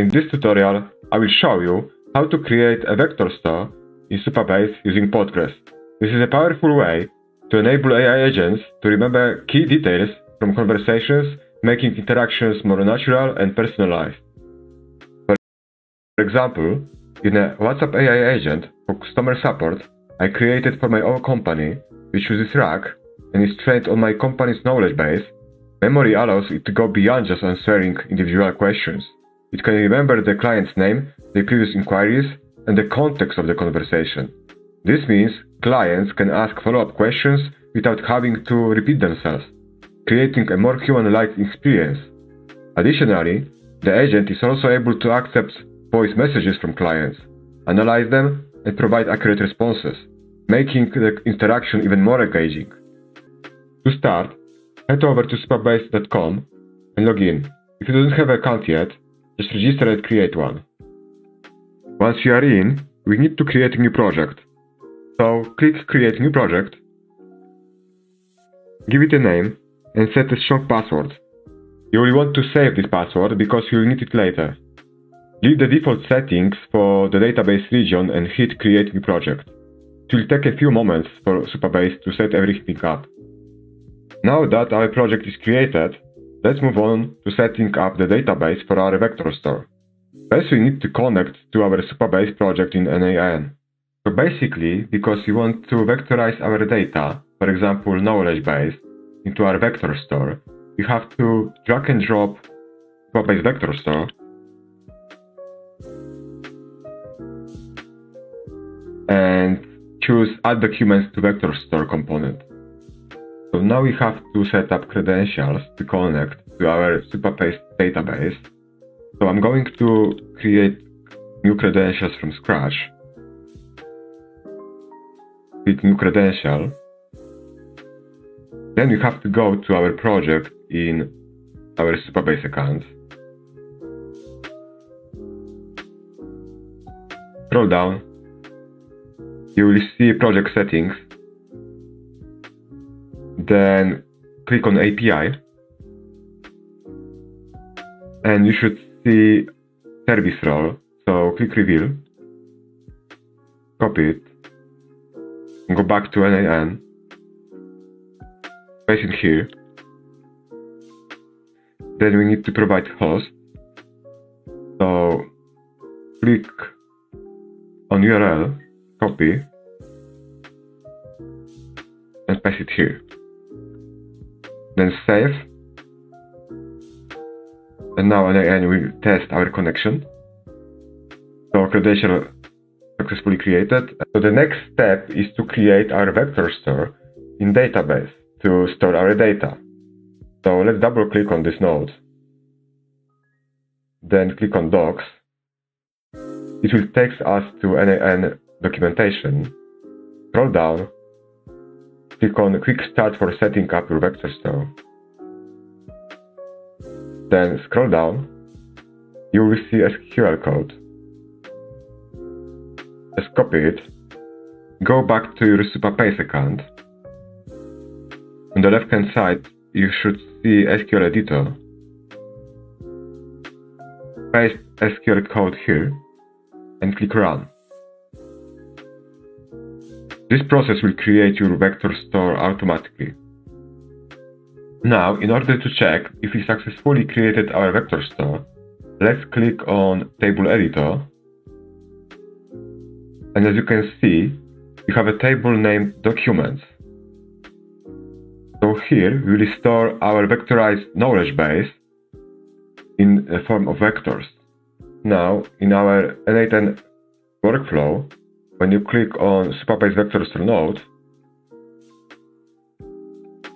In this tutorial, I will show you how to create a vector store in Supabase using Postgres. This is a powerful way to enable AI agents to remember key details from conversations, making interactions more natural and personalized. For example, in a WhatsApp AI agent for customer support I created for my own company, which uses RAG and is trained on my company's knowledge base, memory allows it to go beyond just answering individual questions. It can remember the client's name, their previous inquiries, and the context of the conversation. This means clients can ask follow-up questions without having to repeat themselves, creating a more human-like experience. Additionally, the agent is also able to accept voice messages from clients, analyze them, and provide accurate responses, making the interaction even more engaging. To start, head over to supabase.com and log in. If you don't have an account yet, just register and create one. Once you are in, we need to create a new project. So click Create New Project, give it a name, and set a strong password. You will want to save this password because you will need it later. Leave the default settings for the database region and hit Create New Project. It will take a few moments for Supabase to set everything up. Now that our project is created, let's move on to setting up the database for our vector store. First, we need to connect to our Supabase project in NAN. So basically, because we want to vectorize our data, for example knowledge base, into our vector store, we have to drag and drop Supabase vector store and choose Add Documents to Vector Store component. So now we have to set up credentials to connect to our Supabase database. So I'm going to create new credentials from scratch. Create new credential. Then we have to go to our project in our Supabase account. Scroll down. You will see project settings. Then click on API. And you should see service role. So click Reveal. Copy it. Go back to NAN. Paste it here. Then we need to provide host. So click on URL, copy, and paste it here. Then save. And now NAN will test our connection. So credential successfully created. So the next step is to create our vector store in database to store our data. So let's double click on this node. Then click on Docs. It will take us to NAN documentation. Scroll down. Click on Quick Start for setting up your vector store. Then scroll down. You will see SQL code. Just copy it. Go back to your Supabase account. On the left hand side, you should see SQL editor. Paste SQL code here and click Run. This process will create your vector store automatically. Now, in order to check if we successfully created our vector store, let's click on Table Editor. And as you can see, you have a table named Documents. So here we will store our vectorized knowledge base in the form of vectors. Now, in our NAN workflow, when you click on Supabase Vector Store node,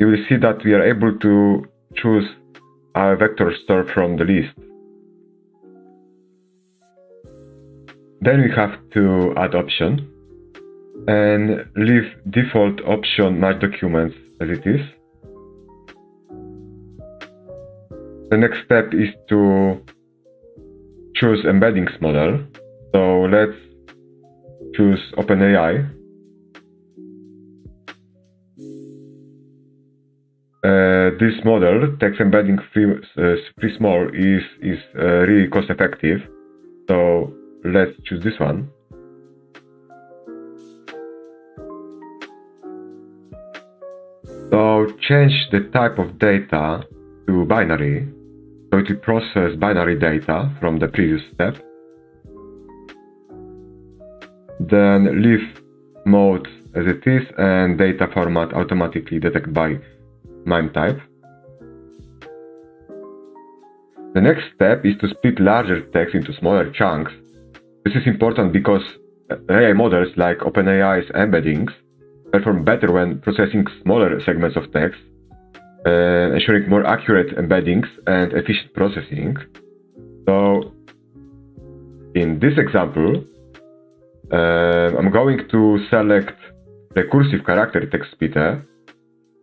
you will see that we are able to choose our vector store from the list. Then we have to add option and leave default option Match Documents as it is. The next step is to choose embeddings model. So let's choose OpenAI. this model, text embedding free small, is really cost effective. So let's choose this one. So change the type of data to binary. So it will process binary data from the previous step. Then leave mode as it is and data format automatically detected by MIME type. The next step is to split larger text into smaller chunks. This is important because AI models like OpenAI's embeddings perform better when processing smaller segments of text, ensuring more accurate embeddings and efficient processing. So, in this example, I'm going to select recursive character text splitter.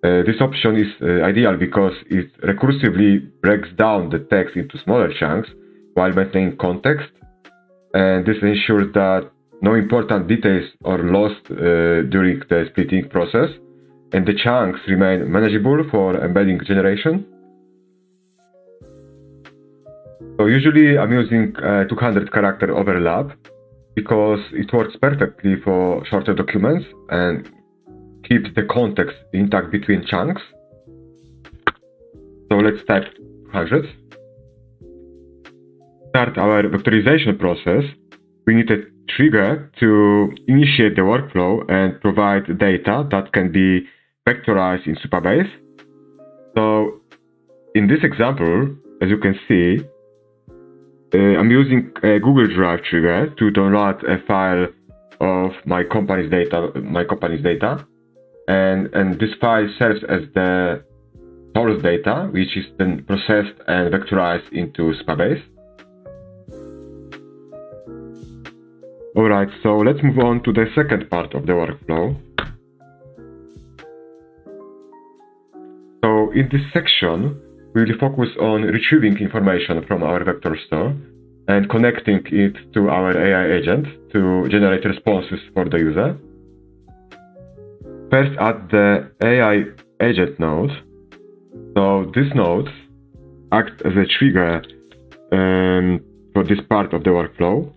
This option is ideal because it recursively breaks down the text into smaller chunks while maintaining context, and this ensures that no important details are lost during the splitting process, and the chunks remain manageable for embedding generation. So usually I'm using 200 character overlap because it works perfectly for shorter documents and keeps the context intact between chunks. So let's type 200. Start our vectorization process. We need a trigger to initiate the workflow and provide data that can be vectorized in Supabase. So in this example, as you can see, I'm using a Google Drive trigger to download a file of my company's data. And this file serves as the source data, which is then processed and vectorized into Supabase. Alright, so let's move on to the second part of the workflow. So in this section, we will focus on retrieving information from our vector store and connecting it to our AI agent to generate responses for the user. First, add the AI agent node. So this node acts as a trigger for this part of the workflow.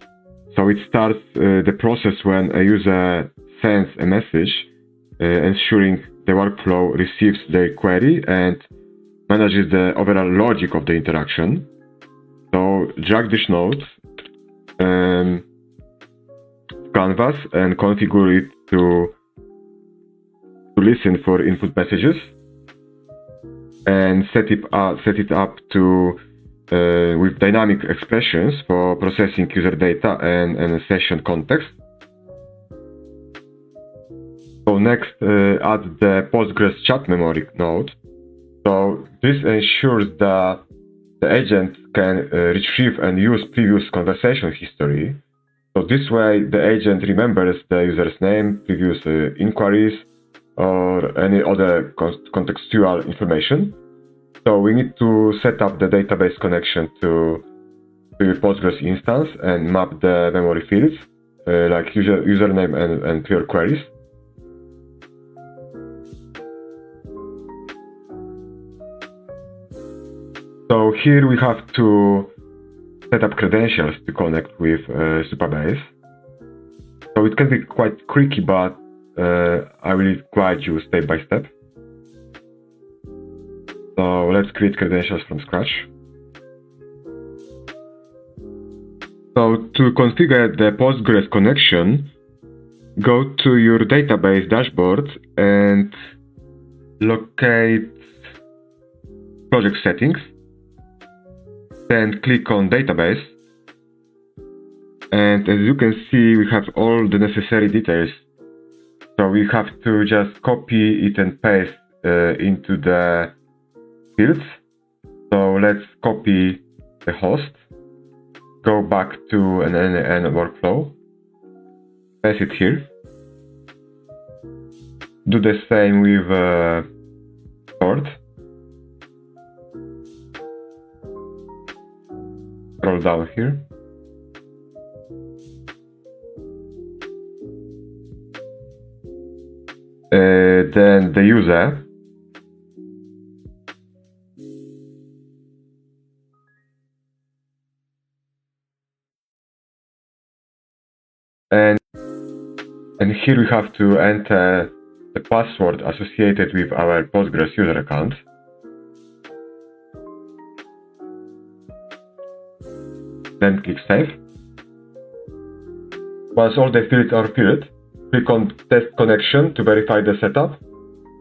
So it starts the process when a user sends a message, ensuring the workflow receives their query and manages the overall logic of the interaction. So drag this node to Canvas and configure it to listen for input messages, and set it up to with dynamic expressions for processing user data and session context. So next, add the Postgres chat memory node. So this ensures that the agent can retrieve and use previous conversation history. So this way, the agent remembers the user's name, previous inquiries, or any other contextual information. So we need to set up the database connection to the Postgres instance and map the memory fields, like username and pure queries. So here we have to set up credentials to connect with Supabase. So it can be quite tricky, but I will guide you step by step. So let's create credentials from scratch. So to configure the Postgres connection, go to your database dashboard and locate project settings. Then click on database. And as you can see, we have all the necessary details. So we have to just copy it and paste into the fields. So let's copy the host, go back to an NN workflow, paste it here. Do the same with port. Scroll down here. Then the user. And here we have to enter the password associated with our Postgres user account. Then click Save. Once all the fields are filled, click on Test Connection to verify the setup.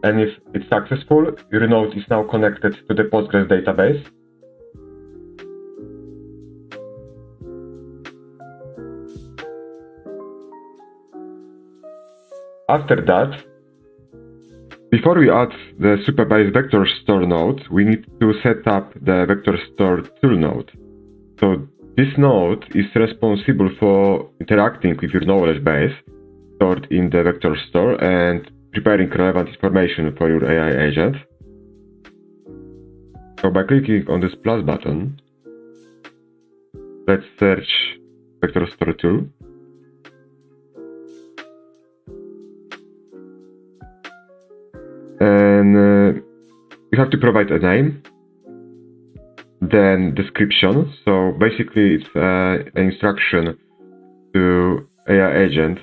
And if it's successful, your node is now connected to the Postgres database. After that, before we add the Supabase vector store node, we need to set up the vector store tool node. So this node is responsible for interacting with your knowledge base stored in the vector store and preparing relevant information for your AI agent. So by clicking on this plus button, let's search vector store tool. And you have to provide a name, then description. So basically it's an instruction to AI agent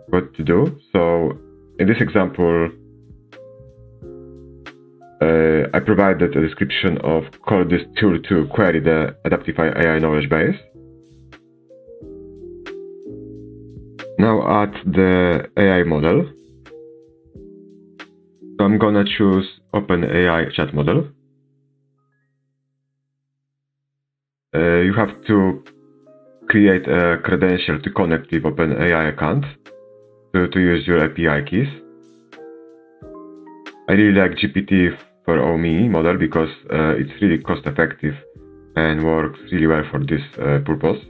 what to do. So in this example, I provided a description of call this tool to query the Adaptify AI knowledge base. Now add the AI model. So I'm gonna choose OpenAI chat model. You have to create a credential to connect with OpenAI account to use your API keys. I really like GPT-4o mini model because it's really cost effective and works really well for this purpose.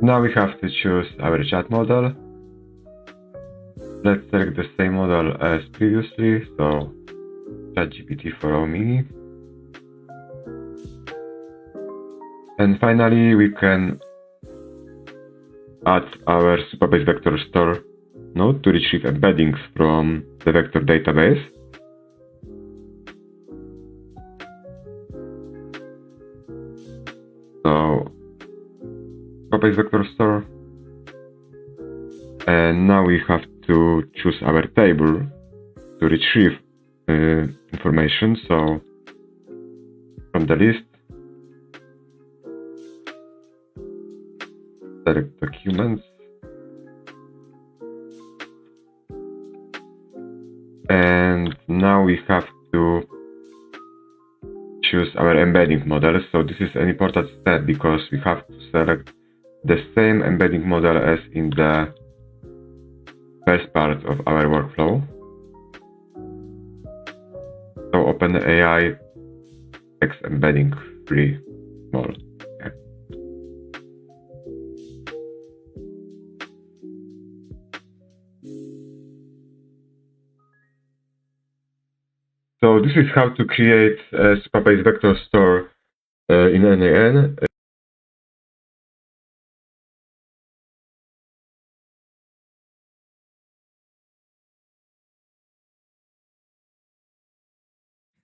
Now we have to choose our chat model. Let's select the same model as previously, so ChatGPT-4o mini. And finally, we can add our Supabase vector store node to retrieve embeddings from the vector database. So, Supabase vector store. And now we have to choose our table to retrieve information. So from the list, select documents, and now we have to choose our embedding model. So this is an important step because we have to select the same embedding model as in the first part of our workflow. So OpenAI text embedding free small. Okay. So this is how to create a Supabase vector store in NAN.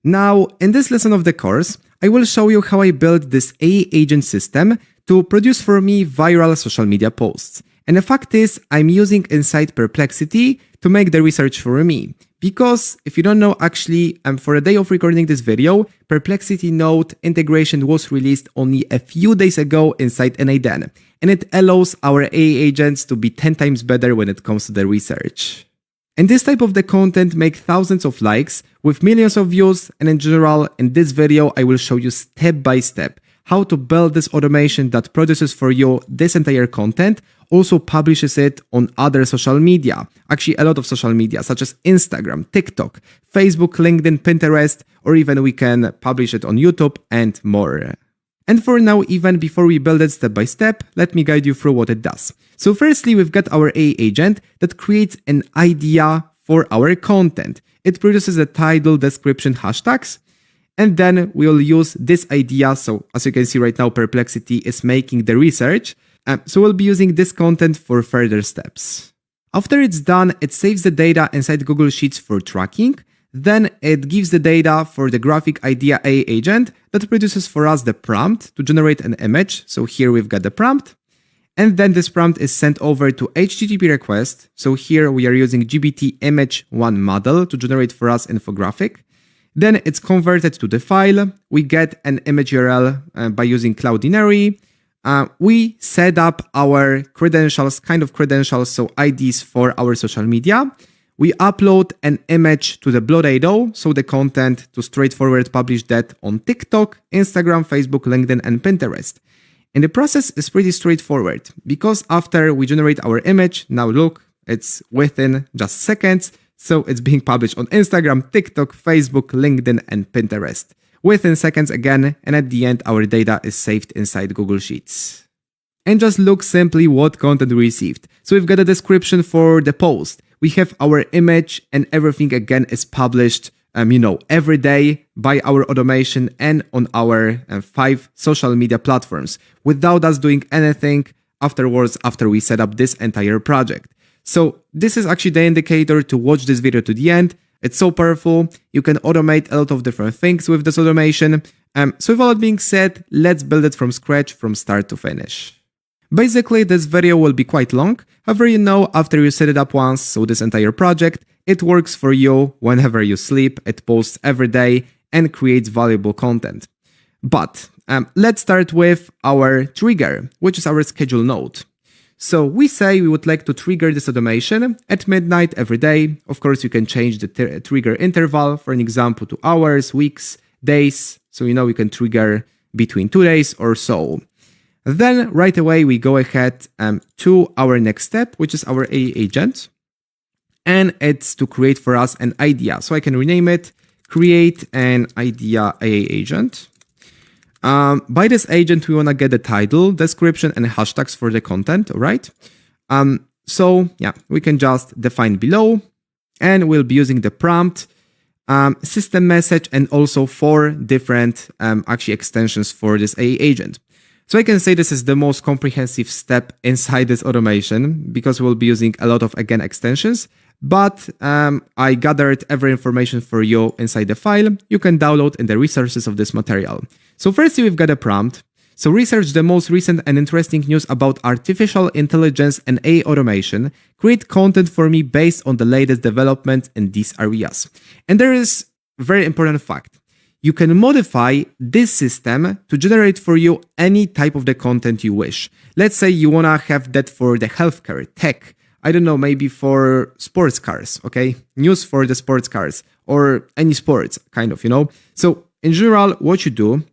Now, in this lesson of the course, I will show you how I built this AI agent system to produce for me viral social media posts. And the fact is, I'm using inside Perplexity to make the research for me. Because, if you don't know, actually, for a day of recording this video, Perplexity Node integration was released only a few days ago inside n8n. And it allows our AI agents to be 10 times better when it comes to the research. And this type of the content make thousands of likes with millions of views, and in general, in this video I will show you step by step how to build this automation that produces for you this entire content, also publishes it on other social media, actually a lot of social media such as Instagram, TikTok, Facebook, LinkedIn, Pinterest, or even we can publish it on YouTube and more. And for now, even before we build it step by step, let me guide you through what it does. So firstly, we've got our AI agent that creates an idea for our content. It produces a title, description, hashtags, and then we'll use this idea. So as you can see right now, Perplexity is making the research. So we'll be using this content for further steps. After it's done, it saves the data inside Google Sheets for tracking. Then it gives the data for the graphic idea AI agent that produces for us the prompt to generate an image. So here we've got the prompt. And then this prompt is sent over to HTTP request. So here we are using GPT image 1 model to generate for us infographic. Then it's converted to the file. We get an image URL by using Cloudinary. We set up our credentials, so IDs for our social media. We upload an image to the Blood.io, so the content to straightforward publish that on TikTok, Instagram, Facebook, LinkedIn, and Pinterest. And the process is pretty straightforward because after we generate our image, now look, it's within just seconds. So it's being published on Instagram, TikTok, Facebook, LinkedIn, and Pinterest. Within seconds again, and at the end, our data is saved inside Google Sheets. And just look simply what content we received. So we've got a description for the post. We have our image and everything again is published, every day by our automation and on our 5 social media platforms without us doing anything afterwards after we set up this entire project. So this is actually the indicator to watch this video to the end. It's so powerful. You can automate a lot of different things with this automation. So with all that being said, let's build it from scratch from start to finish. Basically, this video will be quite long. However, after you set it up once, so this entire project, it works for you whenever you sleep. It posts every day and creates valuable content. But let's start with our trigger, which is our schedule node. So we say we would like to trigger this automation at midnight every day. Of course, you can change the trigger interval, for an example, to hours, weeks, days. So we can trigger between 2 days or so. Then right away, we go ahead to our next step, which is our AI agent. And it's to create for us an idea. So I can rename it, create an idea AI agent. By this agent, we want to get the title, description, and hashtags for the content, all right? So we can just define below, and we'll be using the prompt, system message, and also 4 different extensions for this AI agent. So I can say this is the most comprehensive step inside this automation because we'll be using a lot of, extensions. But I gathered every information for you inside the file. You can download in the resources of this material. So firstly, we've got a prompt. So research the most recent and interesting news about artificial intelligence and AI automation. Create content for me based on the latest developments in these areas. And there is a very important fact. You can modify this system to generate for you any type of the content you wish. Let's say you want to have that for the healthcare, tech, I don't know, maybe for sports cars, okay? News for the sports cars or any sports, So in general, what you do,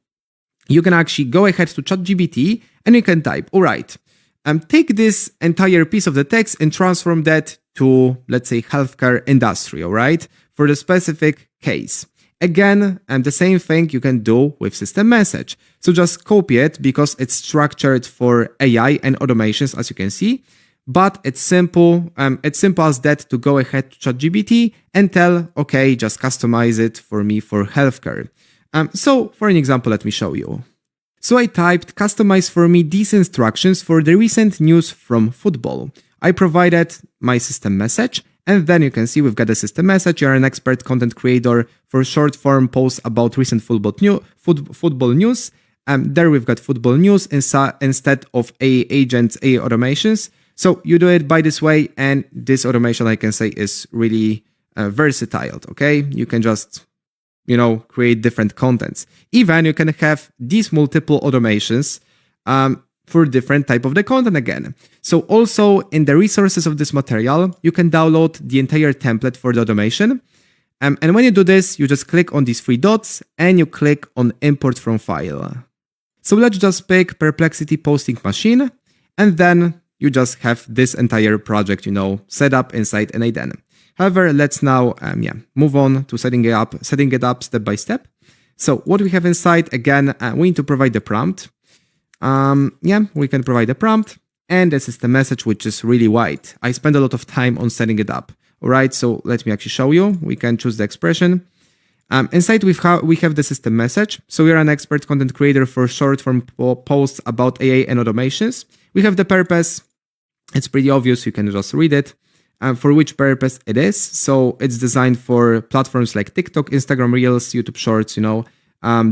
you can actually go ahead to ChatGPT and you can type, all right, take this entire piece of the text and transform that to, let's say, healthcare industry, all right? For the specific case. Again, the same thing you can do with system message. So just copy it because it's structured for AI and automations, as you can see. But it's simple. It's simple as that to go ahead to ChatGPT and tell, okay, just customize it for me for healthcare. So for an example, let me show you. So I typed, customize for me these instructions for the recent news from football. I provided my system message. And then you can see we've got a system message. You're an expert content creator for short form posts about recent football news. There we've got football news instead of AI agents, AI automations. So you do it by this way, and this automation, I can say, is really versatile, okay? You can just, create different contents. Even you can have these multiple automations for different type of the content again. So also in the resources of this material, you can download the entire template for the automation. And when you do this, you just click on these 3 dots and you click on import from file. So let's just pick Perplexity posting machine, and then you just have this entire project, set up inside n8n. However, let's now move on to setting it up step by step. So what we have inside, again, we need to provide the prompt. We can provide a prompt and the system message, which is really wide. I spent a lot of time on setting it up. All right, so let me actually show you. We can choose the expression. Inside we have the system message. So we are an expert content creator for short form posts about AI and automations. We have the purpose. It's pretty obvious. You can just read it. For which purpose it is. So it's designed for platforms like TikTok, Instagram Reels, YouTube Shorts,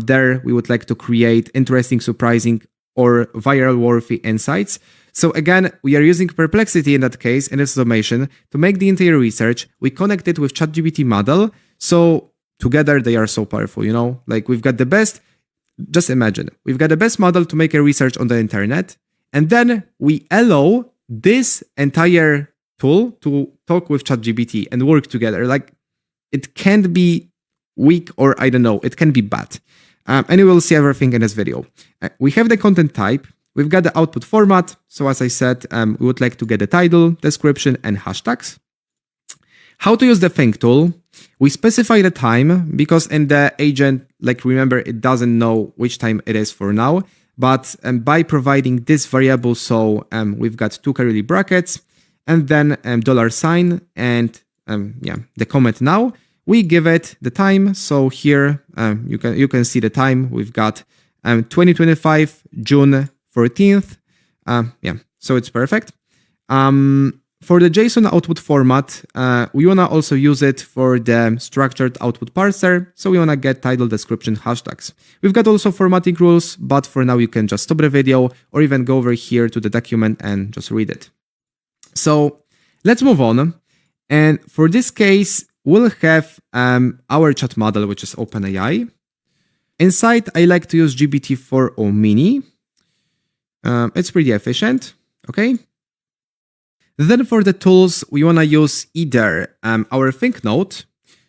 There we would like to create interesting, surprising, or viral worthy insights. So again, we are using Perplexity in that case, in this automation, to make the entire research. We connect it with ChatGPT model. So together they are so powerful, you know, like we've got the best, just imagine, we've got the best model to make a research on the internet. And then we allow this entire tool to talk with ChatGPT and work together. Like it can't be weak or I don't know, it can be bad. And you will see everything in this video. We have the content type. We've got the output format. So as I said, we would like to get the title, description, and hashtags. How to use the think tool. We specify the time because in the agent, like remember, it doesn't know which time it is for now. But by providing this variable, so we've got two curly brackets and then $sign and the comment now, we give it the time. So here you can see the time. We've got 2025 June 14th. So it's perfect. For the JSON output format, we want to also use it for the structured output parser. So we want to get title, description, hashtags. We've got also formatting rules, but for now you can just stop the video or even go over here to the document and just read it. So let's move on. And for this case, we'll have our chat model, which is OpenAI. Inside, I like to use GPT-4o Mini. It's pretty efficient, okay? Then for the tools, we want to use either our Think node.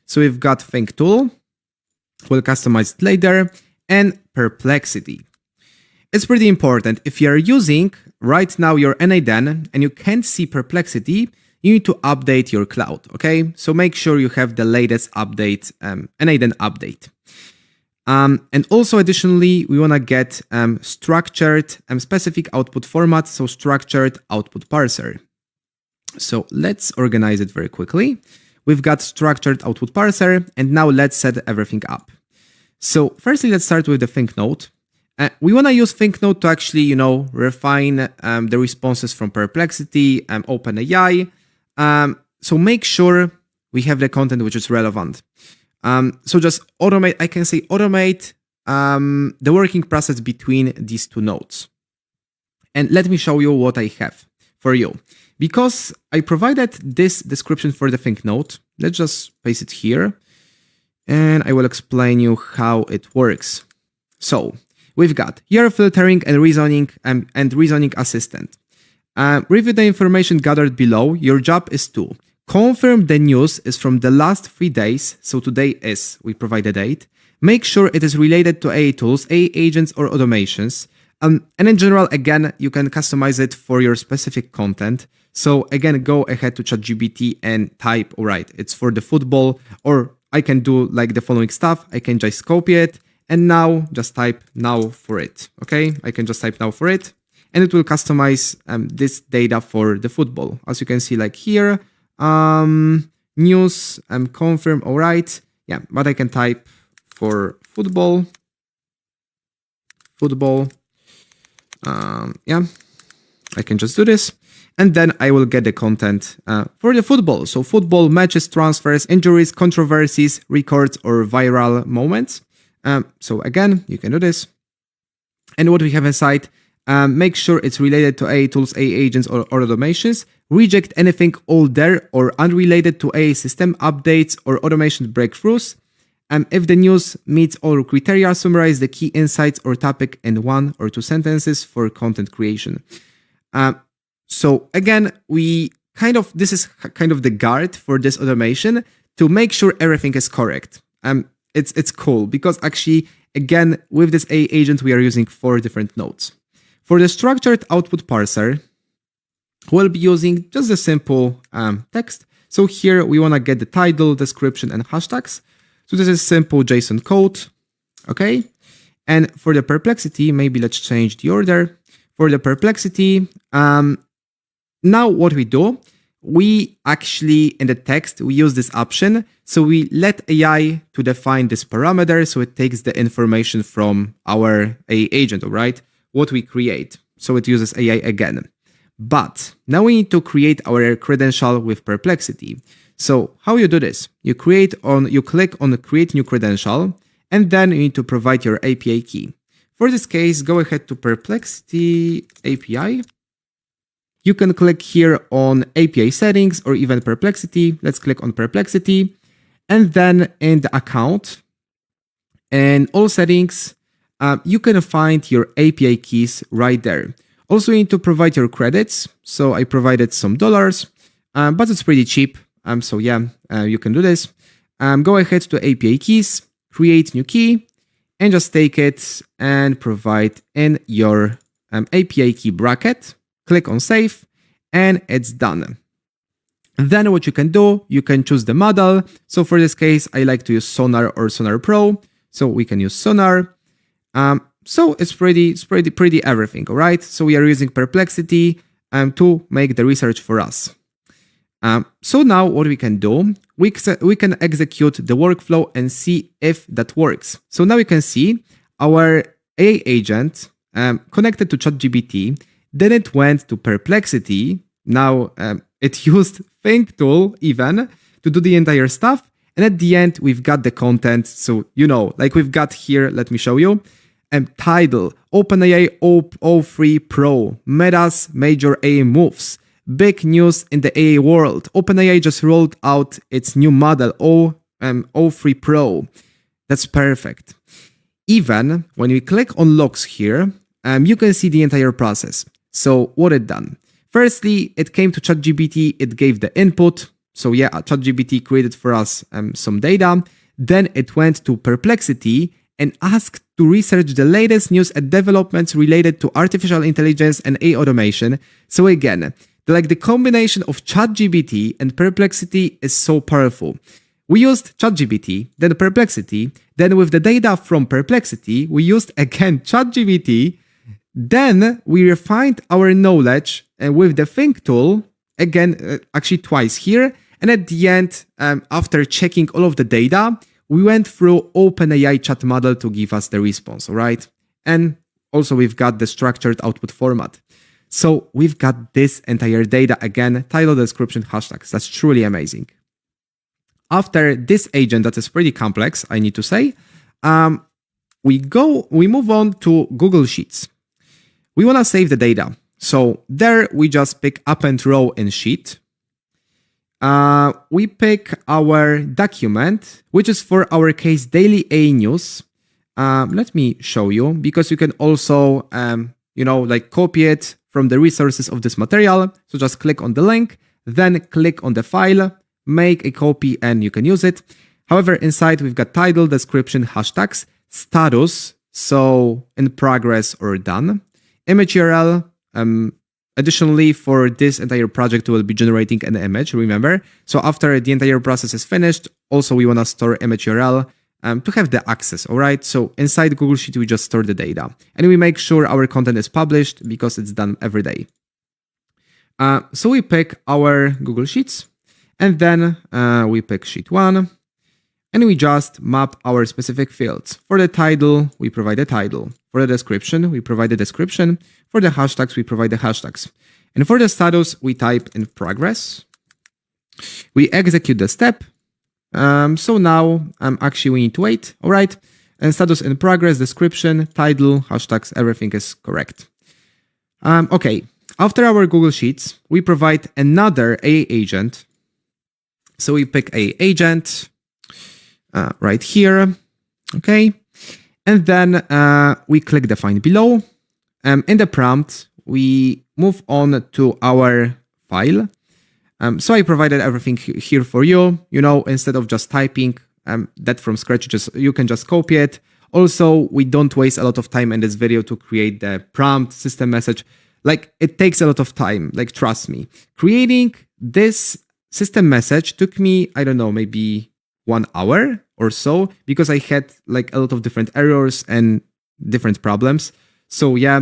So we've got Think tool, we'll customize it later, and Perplexity. It's pretty important. If you're using right now your n8n and you can't see Perplexity, you need to update your cloud, okay? So make sure you have the latest update, n8n update. And also additionally, we want to get structured specific output format, so structured output parser. So let's organize it very quickly. We've got structured output parser, and now let's set everything up. So firstly, let's start with the Think node. We want to use Think node to actually, you know, refine the responses from Perplexity and OpenAI. So make sure we have the content which is relevant. So just automate, I can say automate the working process between these two nodes. And let me show you what I have for you. Because I provided this description for the Think node, let's just paste it here. And I will explain you how it works. So we've got here filtering and reasoning assistant. Review the information gathered below. Your job is to confirm the news is from the last 3 days. So today is, we provide a date. Make sure it is related to AI tools, AI agents, or automations. And in general, again, you can customize it for your specific content. So again, go ahead to ChatGPT and type, all right, it's for the football, or I can do like the following stuff. I can just copy it and now just type now for it. Okay, I can just type now for it and it will customize this data for the football. As you can see, like here, news, confirm, all right. Yeah, but I can type for football. Yeah, I can just do this. And then I will get the content for the football. So football, matches, transfers, injuries, controversies, records, or viral moments. So again, you can do this. And what we have inside, make sure it's related to AI tools, AI agents, or automations. Reject anything older or unrelated to AI system updates or automation breakthroughs. If the news meets all criteria, summarize the key insights or topic in 1 or 2 sentences for content creation. So again, this is kind of the guard for this automation to make sure everything is correct. It's cool because actually, again, with this AI agent, we are using 4 different nodes. For the structured output parser, we'll be using just a simple text. So here we want to get the title, description, and hashtags. So this is simple JSON code, okay? And for the Perplexity, maybe let's change the order. For the Perplexity, now what we do, we actually, in the text, we use this option. So we let AI to define this parameter. So it takes the information from our AI agent, all right? What we create. So it uses AI again. But now we need to create our credential with Perplexity. So how you do this? You click on create new credential, and then you need to provide your API key. For this case, go ahead to Perplexity API. You can click here on API settings or even Perplexity. Let's click on Perplexity. And then in the account and all settings, you can find your API keys right there. Also, you need to provide your credits. So I provided some dollars, but it's pretty cheap. So yeah, you can do this. Go ahead to API keys, create new key, and just take it and provide in your API key bracket. Click on save, and it's done. Then what you can do, you can choose the model. So for this case, I like to use Sonar or Sonar Pro. So we can use Sonar. So it's pretty everything, all right? So we are using Perplexity to make the research for us. So now what we can do, we can execute the workflow and see if that works. So now you can see our AI agent connected to ChatGPT, then it went to Perplexity. Now it used Think tool even to do the entire stuff. And at the end, we've got the content. So, like we've got here, let me show you. Title, OpenAI O3 Pro, Meta's major AI moves. Big news in the AI world. OpenAI just rolled out its new model, O3 Pro. That's perfect. Even when we click on logs here, you can see the entire process. So what it done? Firstly, it came to ChatGPT, it gave the input. So yeah, ChatGPT created for us some data. Then it went to Perplexity and asked to research the latest news and developments related to artificial intelligence and AI automation. So again, the combination of ChatGPT and Perplexity is so powerful. We used ChatGPT, then Perplexity, then with the data from Perplexity, we used again ChatGPT, then we refined our knowledge and with the Think tool, again, actually twice here, and at the end, after checking all of the data, we went through OpenAI chat model to give us the response, all right? And also we've got the structured output format. So we've got this entire data again, title, description, hashtags. That's truly amazing. After this agent that is pretty complex, I need to say, we move on to Google Sheets. We want to save the data. So there we just pick append row in sheet. We pick our document, which is for our case daily AI news. Let me show you, because you can also, copy it from the resources of this material. So just click on the link, then click on the file, make a copy, and you can use it. However, inside we've got title, description, hashtags, status, so in progress or done, image URL. Additionally, for this entire project, we'll be generating an image, remember? So after the entire process is finished, also we want to store image URL to have the access, all right? So inside Google Sheet, we just store the data. And we make sure our content is published because it's done every day. So we pick our Google Sheets, and then we pick Sheet 1, and we just map our specific fields. For the title, we provide a title. For the description, we provide a description. For the hashtags, we provide the hashtags. And for the status, we type in progress. We execute the step. So now, actually, we need to wait. All right. And status in progress, description, title, hashtags, everything is correct. Okay. After our Google Sheets, we provide another AI agent. So we pick AI agent right here. Okay. And then we click define below. In the prompt, we move on to our file. So I provided everything here for you. Instead of just typing that from scratch, you can just copy it. Also, we don't waste a lot of time in this video to create the prompt system message. It takes a lot of time, trust me. Creating this system message took me, I don't know, maybe 1 hour or so, because I had a lot of different errors and different problems. So yeah,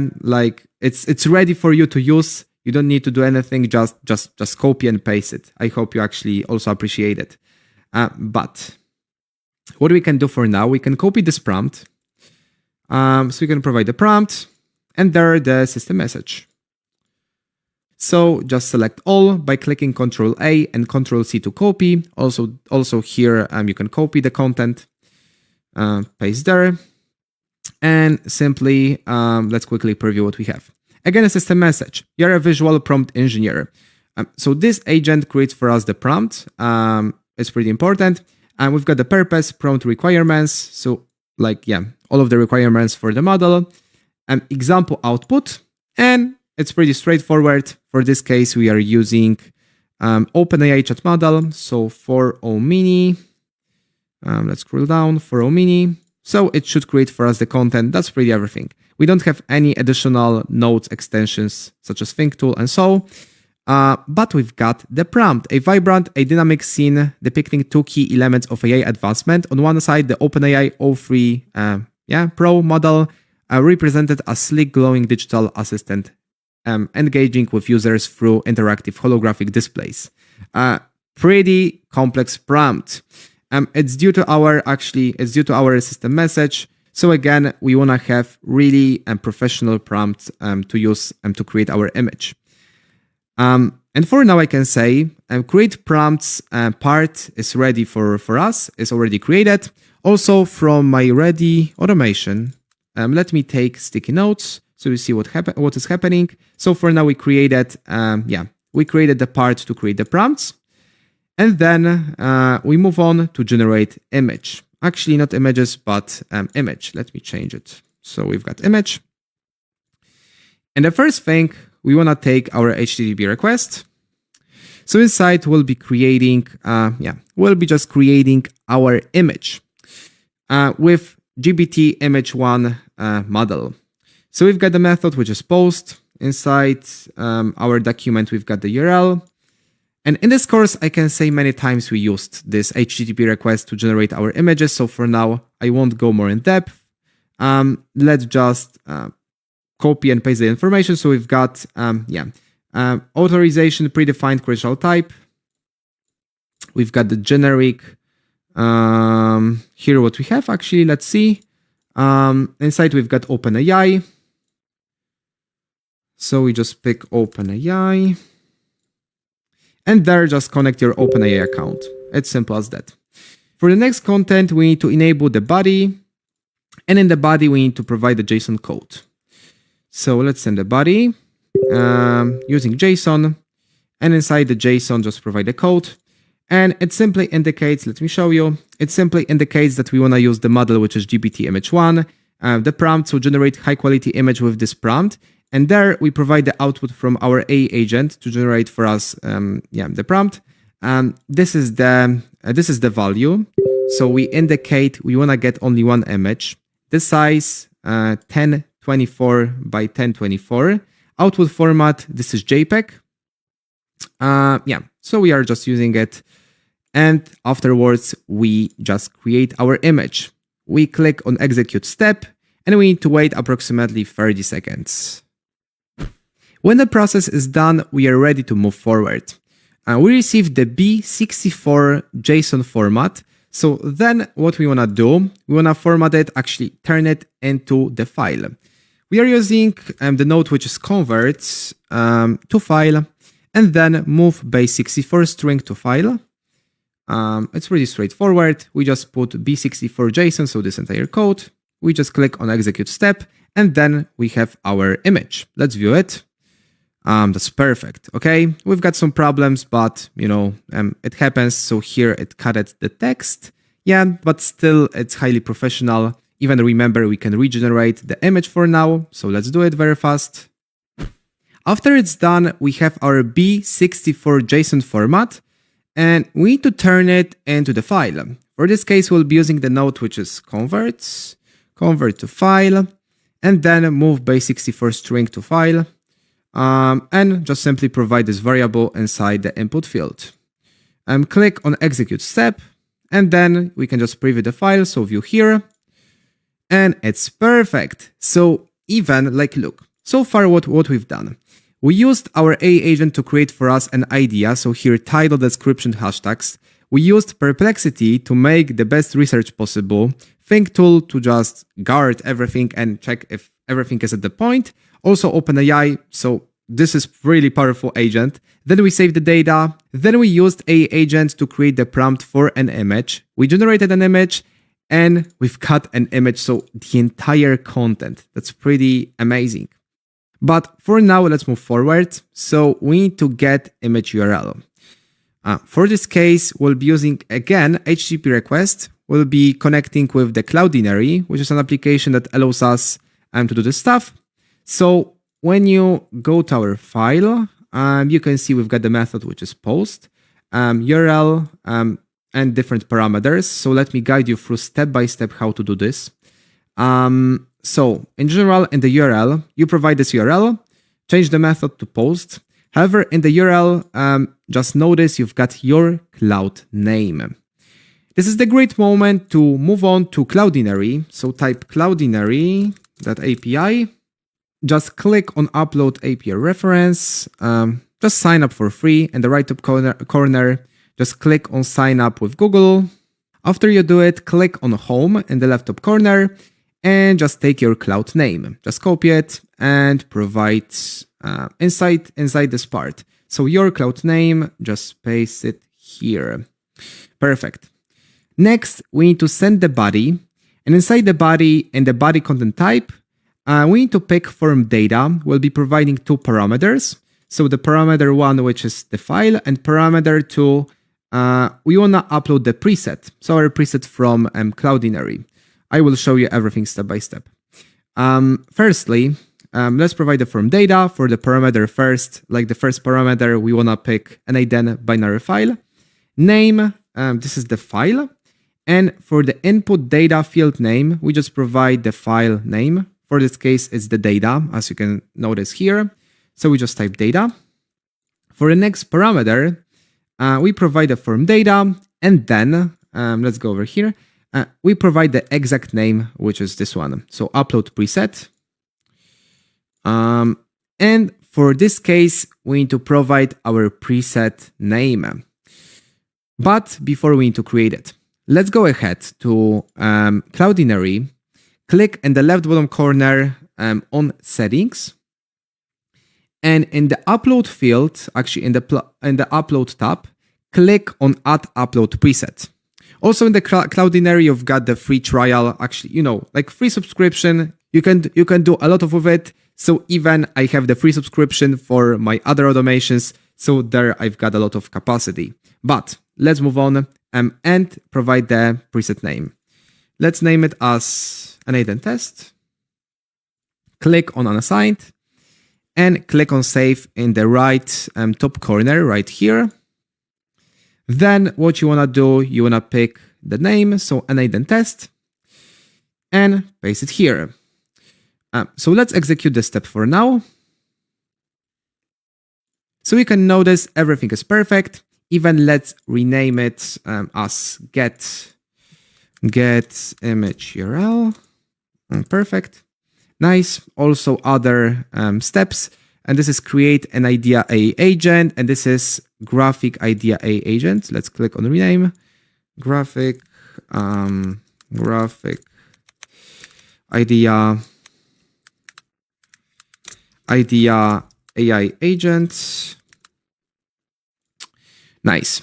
it's ready for you to use. You don't need to do anything, just copy and paste it. I hope you actually also appreciate it. But what we can do for now, we can copy this prompt. So we can provide the prompt, and there the system message. So just select all by clicking Ctrl A and Ctrl C to copy. Also here you can copy the content, paste there. And simply, let's quickly preview what we have. Again, a system message. You're a visual prompt engineer. So this agent creates for us the prompt. It's pretty important. And we've got the purpose, prompt requirements. So all of the requirements for the model, example output. And it's pretty straightforward. For this case, we are using OpenAI chat model. So for Omini, let's scroll down for Omini. So it should create for us the content. That's pretty everything. We don't have any additional nodes extensions such as Think Tool and so. But we've got the prompt, a vibrant, a dynamic scene depicting two key elements of AI advancement. On one side, the OpenAI O3 Pro model represented as sleek, glowing digital assistant engaging with users through interactive holographic displays. Pretty complex prompt. It's due to our system message. So again, we want to have really professional prompts to use to create our image. And for now, I can say create prompts part is ready for us. It's already created. Also from my ready automation, let me take sticky notes so you see what is happening. So for now, we created the part to create the prompts. And then we move on to generate image. Actually, not images, but image. Let me change it. So we've got image. And the first thing, we want to take our HTTP request. So inside, we'll be creating, just creating our image with GPT image1 model. So we've got the method, which is post. Inside our document, we've got the URL. And in this course, I can say many times we used this HTTP request to generate our images. So for now, I won't go more in depth. Let's just copy and paste the information. So we've got authorization, predefined credential type. We've got the generic. Here what we have actually, let's see. Inside we've got OpenAI. So we just pick OpenAI. And there, just connect your OpenAI account. It's simple as that. For the next content, we need to enable the body. And in the body, we need to provide the JSON code. So let's send the body using JSON. And inside the JSON, just provide the code. And it simply indicates, let me show you. It simply indicates that we want to use the model, which is GPT image1. The prompt, so generate high quality image with this prompt. And there we provide the output from our AI agent to generate for us the prompt. This is the value. So we indicate we want to get only one image. The size 1024 by 1024. Output format, this is JPEG. So we are just using it. And afterwards, we just create our image. We click on execute step and we need to wait approximately 30 seconds. When the process is done, we are ready to move forward. We received the B64 JSON format. So then what we want to do, we want to format it, actually turn it into the file. We are using the node which is converts to file and then move base64 string to file. It's really straightforward. We just put B64 JSON, so this entire code. We just click on execute step and then we have our image. Let's view it. That's perfect. Okay, we've got some problems, but it happens. So here it cut the text. Yeah, but still it's highly professional. Even remember, we can regenerate the image for now. So let's do it very fast. After it's done, we have our B64 JSON format and we need to turn it into the file. For this case, we'll be using the node which is convert to file, and then move base64 string to file. And just simply provide this variable inside the input field. Click on execute step, and then we can just preview the file. So view here, and it's perfect. So even look, so far what we've done. We used our AI agent to create for us an idea. So here title, description, hashtags. We used Perplexity to make the best research possible. Think Tool to just guard everything and check if everything is at the point. Also OpenAI, so this is really powerful agent. Then we saved the data. Then we used AI agent to create the prompt for an image. We generated an image and we've got an image, so the entire content. That's pretty amazing. But for now, let's move forward. So we need to get image URL. For this case, we'll be using, again, HTTP request. We'll be connecting with the Cloudinary, which is an application that allows us to do this stuff. So when you go to our file, you can see we've got the method, which is post, URL, and different parameters. So let me guide you through step by step how to do this. So in general, in the URL, you provide this URL, change the method to post. However, in the URL, just notice you've got your cloud name. This is the great moment to move on to Cloudinary. So type cloudinary.api. Just click on upload API reference. Just sign up for free. In the right top corner, just click on sign up with Google. After you do it, click on home in the left top corner and just take your cloud name. Just copy it and provide inside this part. So your cloud name, just paste it here. Perfect. Next, we need to send the body. And inside the body, in the body content type, we need to pick form data. We'll be providing two parameters. So the parameter 1, which is the file, and parameter 2, we want to upload the preset. So our preset from Cloudinary. I will show you everything step by step. Firstly, let's provide the form data for the parameter first. Like the first parameter, we want to pick an ident binary file. Name, this is the file. And for the input data field name, we just provide the file name. For this case, it's the data, as you can notice here. So we just type data. For the next parameter, we provide the form data. And then, let's go over here. We provide the exact name, which is this one. So upload preset. And for this case, we need to provide our preset name. But before we need to create it, let's go ahead to Cloudinary, click in the left bottom corner on settings. And in the upload field, actually in the upload tab, click on add upload preset. Also in the Cloudinary, you've got the free trial, actually, like free subscription. You can do a lot with it. So even I have the free subscription for my other automations. So there I've got a lot of capacity. But let's move on and provide the preset name. Let's name it as an ident test. Click on unassigned and click on save in the right top corner right here. Then what you want to do, you want to pick the name, so an ident test, and paste it here. So let's execute this step for now. So you can notice everything is perfect. Even let's rename it as get image URL. Perfect. Nice. Also other steps. And this is create an IDEA A agent. And this is graphic IDEA A agent. Let's click on rename. Graphic IDEA AI agent. Nice.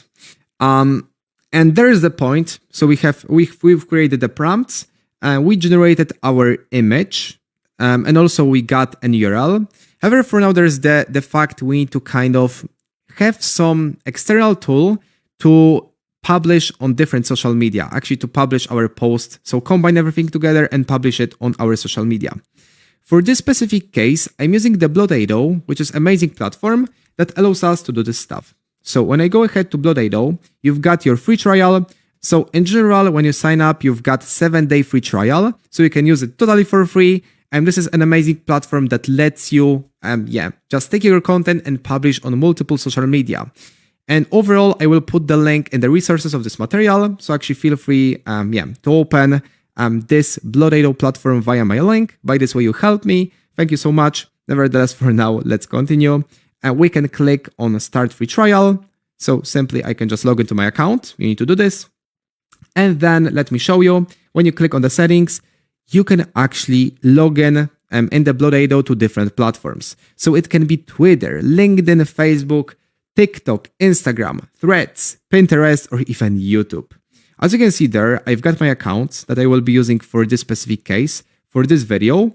And there's the point. So we've created the prompts. We generated our image. And also we got an URL. However, for now, there's the fact we need to kind of have some external tool to publish on different social media, actually to publish our post. So combine everything together and publish it on our social media. For this specific case, I'm using the Blodado, which is an amazing platform that allows us to do this stuff. So when I go ahead to Blodado, you've got your free trial. So in general, when you sign up, you've got 7-day free trial. So you can use it totally for free. And this is an amazing platform that lets you, just take your content and publish on multiple social media. And overall, I will put the link in the resources of this material. So actually feel free, to open this Blodado platform via my link. By this way, you help me. Thank you so much. Nevertheless, for now, let's continue. And we can click on start free trial. So simply, I can just log into my account. You need to do this. And then let me show you. When you click on the settings, you can actually log in the Blodado to different platforms. So it can be Twitter, LinkedIn, Facebook, TikTok, Instagram, Threads, Pinterest, or even YouTube. As you can see there, I've got my account that I will be using for this specific case, for this video.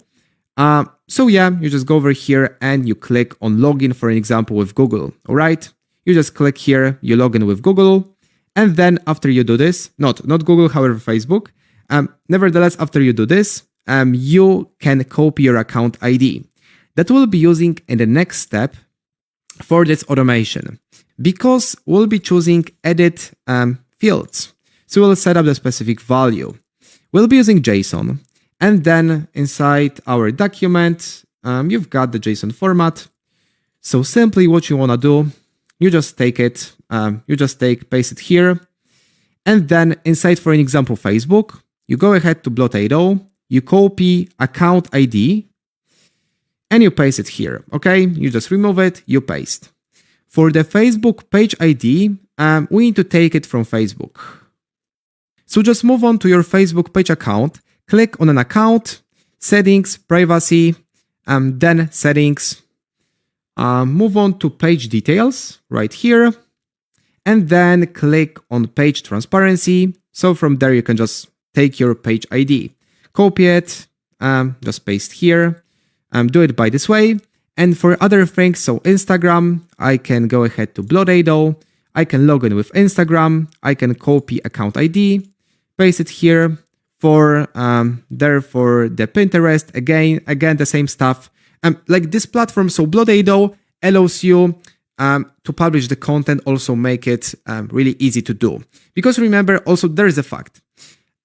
So yeah, you just go over here and you click on login, for an example, with Google. All right, you just click here, you log in with Google, and then after you do this, not Google, however, Facebook. Nevertheless, after you do this, you can copy your account ID that we'll be using in the next step for this automation, because we'll be choosing edit fields. So we'll set up the specific value. We'll be using JSON, and then inside our document, you've got the JSON format. So simply what you want to do, you just take it, paste it here, and then inside, for an example, Facebook, you go ahead to Blotado, you copy account ID, and you paste it here, okay? You just remove it, you paste. For the Facebook page ID, we need to take it from Facebook. So just move on to your Facebook page account, click on an account, settings, privacy, then settings, move on to page details right here, and then click on page transparency. So from there, you can just take your page ID, copy it, just paste here, do it by this way. And for other things, so Instagram, I can go ahead to Blotado, I can log in with Instagram, I can copy account ID, paste it here. For for the Pinterest, again the same stuff. Like this platform, so Blotado allows you to publish the content, also make it really easy to do. Because remember, also there is a fact.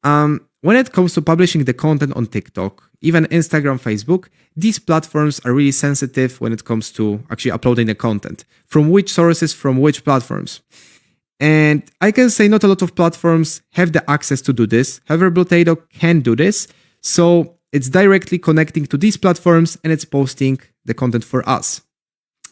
When it comes to publishing the content on TikTok, even Instagram, Facebook, these platforms are really sensitive when it comes to actually uploading the content. From which sources, from which platforms. And I can say not a lot of platforms have the access to do this. However, Blotado can do this. So it's directly connecting to these platforms and it's posting the content for us.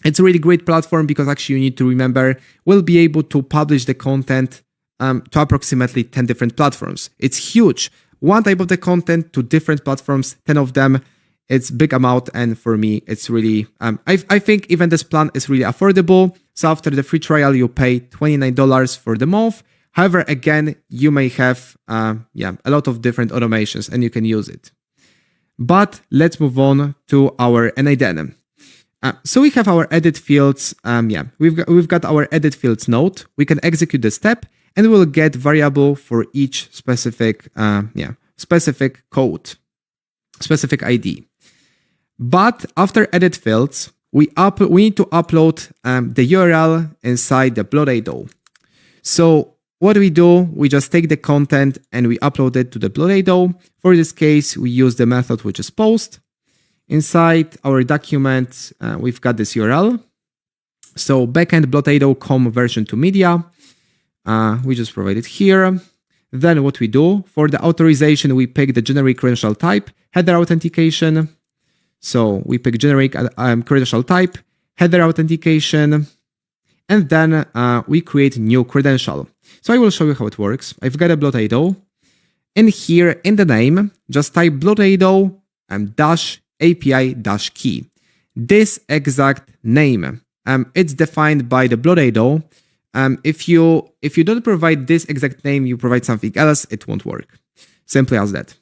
It's a really great platform because actually you need to remember we'll be able to publish the content to approximately 10 different platforms. It's huge. One type of the content to different platforms, 10 of them. It's big amount, and for me, it's really, I think even this plan is really affordable. So after the free trial, you pay $29 for the month. However, again, you may have a lot of different automations and you can use it. But let's move on to our NIDN. So we have our edit fields. We've got our edit fields node. We can execute the step and we'll get variable for each specific code, specific ID. But after edit fields, we need to upload the URL inside the Blotado. So what we do, we just take the content and we upload it to the Blotado. For this case, we use the method which is post. Inside our document, we've got this URL. So backend blotado.com version to media. We just provide it here. Then what we do, for the authorization, we pick the generic credential type, header authentication. So we pick generic credential type, header authentication, and then we create new credential. So I will show you how it works. I've got a Blotado. And here in the name, just type Blotado -API-key. This exact name, it's defined by the Blotado. If you don't provide this exact name, you provide something else, it won't work. Simply as that.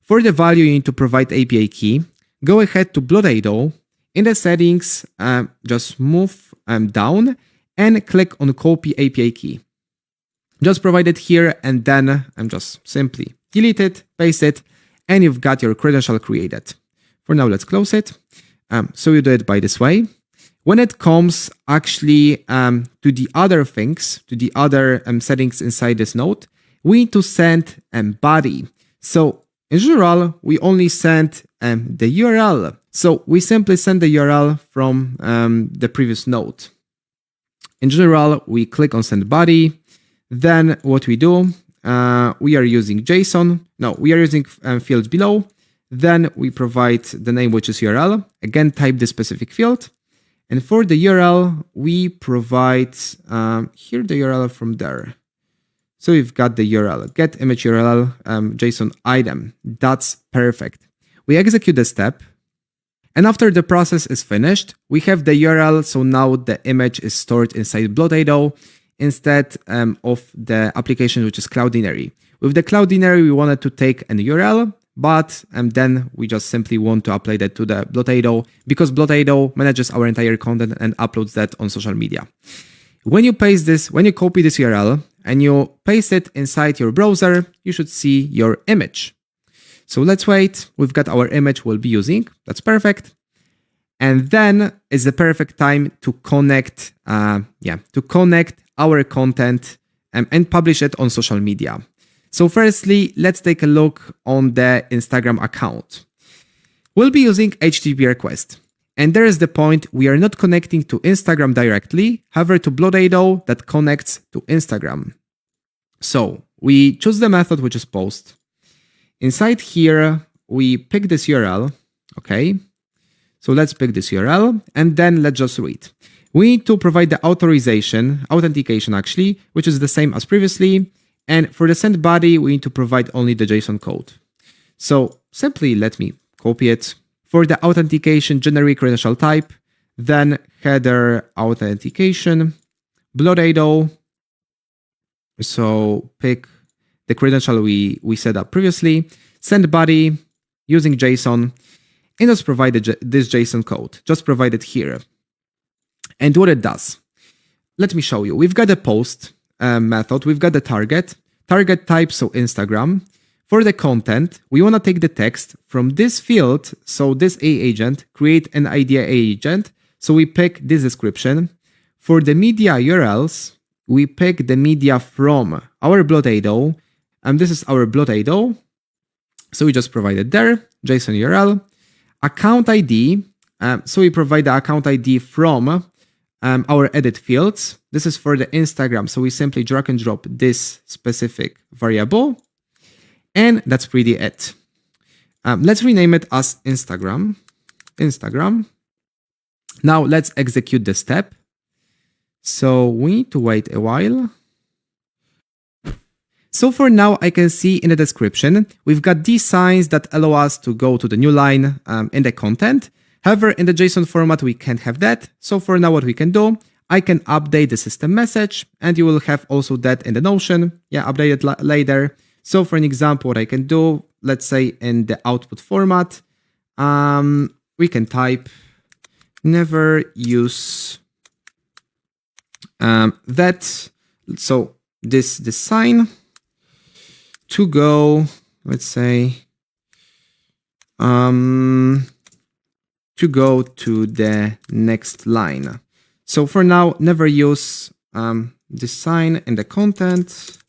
For the value, you need to provide API key. Go ahead to Blotado. In the settings, just move down and click on copy API key. Just provide it here and then just simply delete it, paste it, and you've got your credential created. For now, let's close it. So you do it by this way. When it comes actually to the other things, to the other settings inside this node, we need to send body. So in general, we only send the URL. So we simply send the URL from the previous node. In general, we click on send body. Then what we do, we are using JSON. No, we are using fields below. Then we provide the name, which is URL. Again, type the specific field. And for the URL, we provide here the URL from there. So we've got the URL, get image URL, JSON item. That's perfect. We execute the step. And after the process is finished, we have the URL. So now the image is stored inside Blotado. instead of the application which is Cloudinary. With the Cloudinary, we wanted to take an URL, but then we just simply want to apply that to the Blotado because Blotado manages our entire content and uploads that on social media. When you copy this URL and you paste it inside your browser, you should see your image. So let's wait. We've got our image we'll be using. That's perfect. And then it's the perfect time to connect, our content and publish it on social media. So firstly, let's take a look on the Instagram account. We'll be using HTTP request. And there is the point, we are not connecting to Instagram directly, however to Blotado that connects to Instagram. So we choose the method which is post. Inside here, we pick this URL, okay? So let's pick this URL and then let's just read. We need to provide the authentication actually, which is the same as previously. And for the send body, we need to provide only the JSON code. So simply let me copy it. For the authentication, generic credential type, then header authentication, Blotado. So pick the credential we set up previously, send body using JSON, and just provide this JSON code. Just provide it here. And what it does, let me show you. We've got a post method. We've got the target type, so Instagram. For the content, we want to take the text from this field. So this A agent, create an idea A agent. So we pick this description. For the media URLs, we pick the media from our Blotado. And this is our Blotado. So we just provide it there, JSON URL. Account ID. So we provide the account ID from our edit fields. This is for the Instagram. So we simply drag and drop this specific variable. And that's pretty it. Let's rename it as Instagram. Now let's execute the step. So we need to wait a while. So for now, I can see in the description, we've got these signs that allow us to go to the new line in the content. However, in the JSON format, we can't have that. So for now, what we can do, I can update the system message and you will have also that in the Notion. Yeah, update it later. So for an example, what I can do, let's say in the output format, we can type never use that. So this sign to go, let's say, to go to the next line. So for now, never use this sign in the content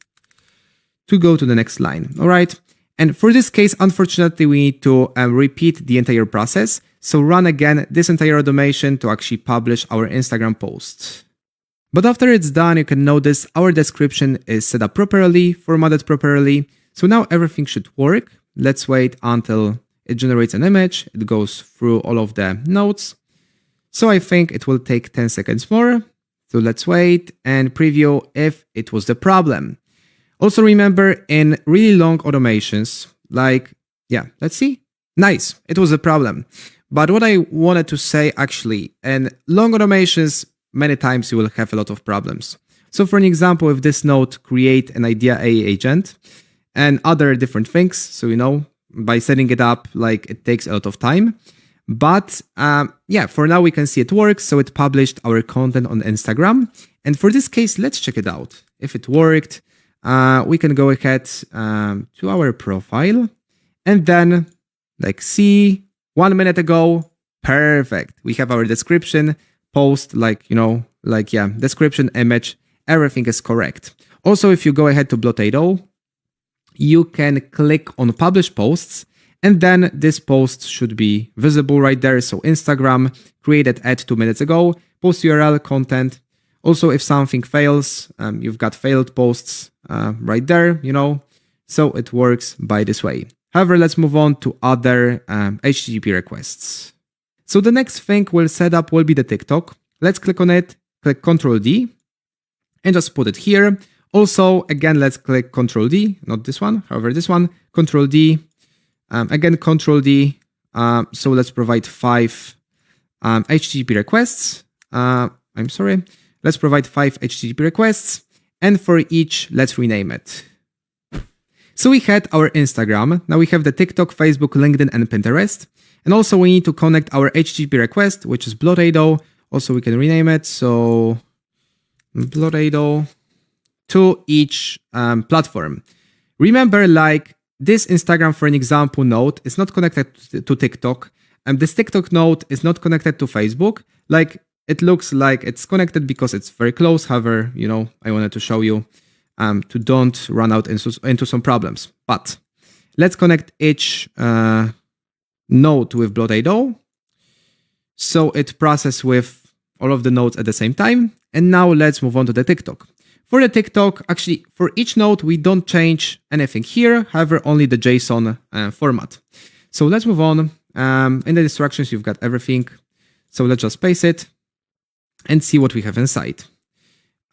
to go to the next line. All right. And for this case, unfortunately, we need to repeat the entire process. So run again this entire automation to actually publish our Instagram post. But after it's done, you can notice our description is set up properly, formatted properly. So now everything should work. Let's wait until it generates an image. It goes through all of the nodes. So I think it will take 10 seconds more. So let's wait and preview if it was the problem. Also remember, in really long automations, like, yeah, let's see. Nice, it was a problem. But what I wanted to say actually, in long automations, many times you will have a lot of problems. So for an example, if this node create an idea A agent and other different things, so you know, by setting it up, like it takes a lot of time. But yeah, for now we can see it works. So it published our content on Instagram. And for this case, let's check it out. If it worked, we can go ahead to our profile and then like see 1 minute ago, perfect. We have our description, post, like, you know, like, yeah, description, image, everything is correct. Also, if you go ahead to Blotado, you can click on publish posts and then this post should be visible right there. So Instagram created at 2 minutes ago, post URL content. Also, if something fails, you've got failed posts right there, you know, so it works by this way. However, let's move on to other HTTP requests. So the next thing we'll set up will be the TikTok. Let's click on it, click Ctrl D and just put it here. Also, again, let's click Ctrl D, not this one, however, this one, Ctrl D, again, Ctrl D. So let's provide 5 HTTP requests. I'm sorry. let's provide 5 HTTP requests, and for each, let's rename it. So we had our Instagram, now we have the TikTok, Facebook, LinkedIn, and Pinterest. And also we need to connect our HTTP request, which is Bloodado. Also we can rename it, so Bloodado, to each platform. Remember, like this Instagram, for an example, node is not connected to TikTok, and this TikTok node is not connected to Facebook. Like it looks like it's connected because it's very close. However, you know, I wanted to show you to don't run out into some problems. But let's connect each node with Bloodado, so it processes with all of the nodes at the same time. And now let's move on to the TikTok. For the TikTok, actually, for each node, we don't change anything here, however, only the JSON format. So let's move on. In the instructions, you've got everything. So let's just paste it and see what we have inside.